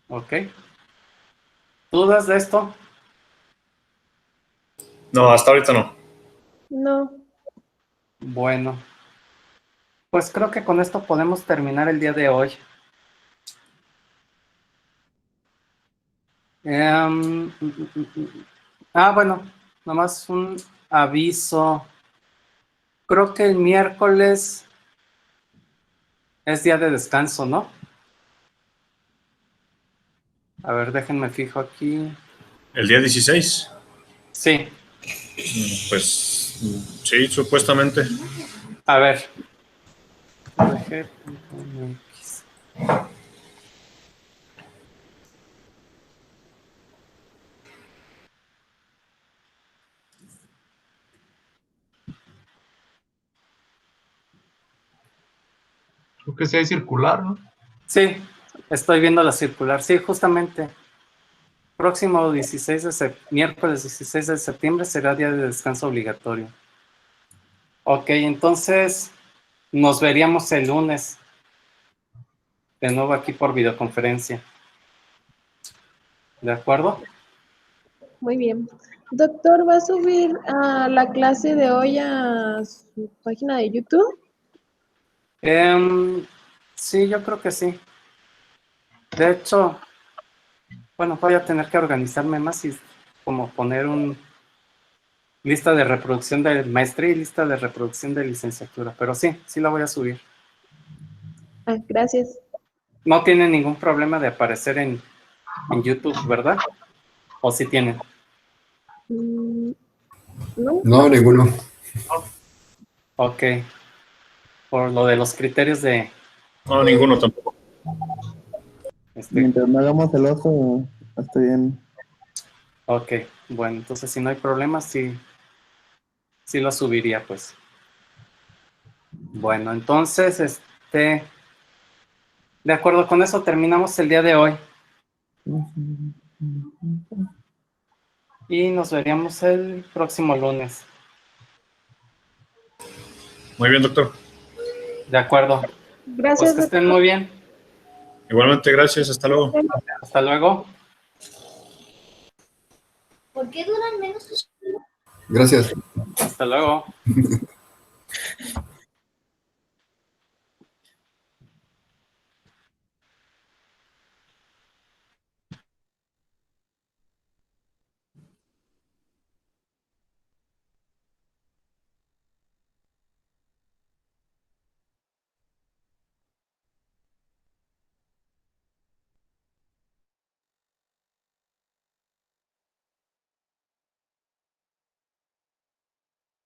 ¿Ok? ¿Dudas de esto?
No, hasta ahorita no.
No.
Bueno, pues creo que con esto podemos terminar el día de hoy. Bueno, nomás un aviso. Creo que el miércoles es día de descanso, ¿no? A ver, déjenme fijo aquí.
El día 16.
Sí,
Pues sí, supuestamente.
A ver. G.mx.
Creo que sí hay circular, ¿no?
Sí, estoy viendo la circular. Sí, justamente. Próximo 16 miércoles 16 de septiembre será día de descanso obligatorio. Ok, entonces nos veríamos el lunes. De nuevo aquí por videoconferencia. ¿De acuerdo?
Muy bien. Doctor, ¿va a subir la clase de hoy a su página de YouTube?
Sí, yo creo que sí. De hecho, bueno, voy a tener que organizarme más y como poner un lista de reproducción de maestría y lista de reproducción de licenciatura. Pero sí, sí la voy a subir.
Ah, gracias.
No tiene ningún problema de aparecer en YouTube, ¿verdad? ¿O sí tienen?
Mm, no,
No, ninguno.
Ok. Por lo de los criterios de...
No, ninguno tampoco.
Mientras no hagamos el oso, está bien.
Ok, bueno, entonces si no hay problema, sí, sí lo subiría, pues. Bueno, entonces, de acuerdo con eso terminamos el día de hoy y nos veríamos el próximo lunes.
Muy bien, doctor.
De acuerdo. Pues
gracias,
que estén
doctor.
muy bien.
Igualmente, gracias. Hasta luego.
Hasta luego.
¿Por qué duran menos?
Gracias.
Hasta luego.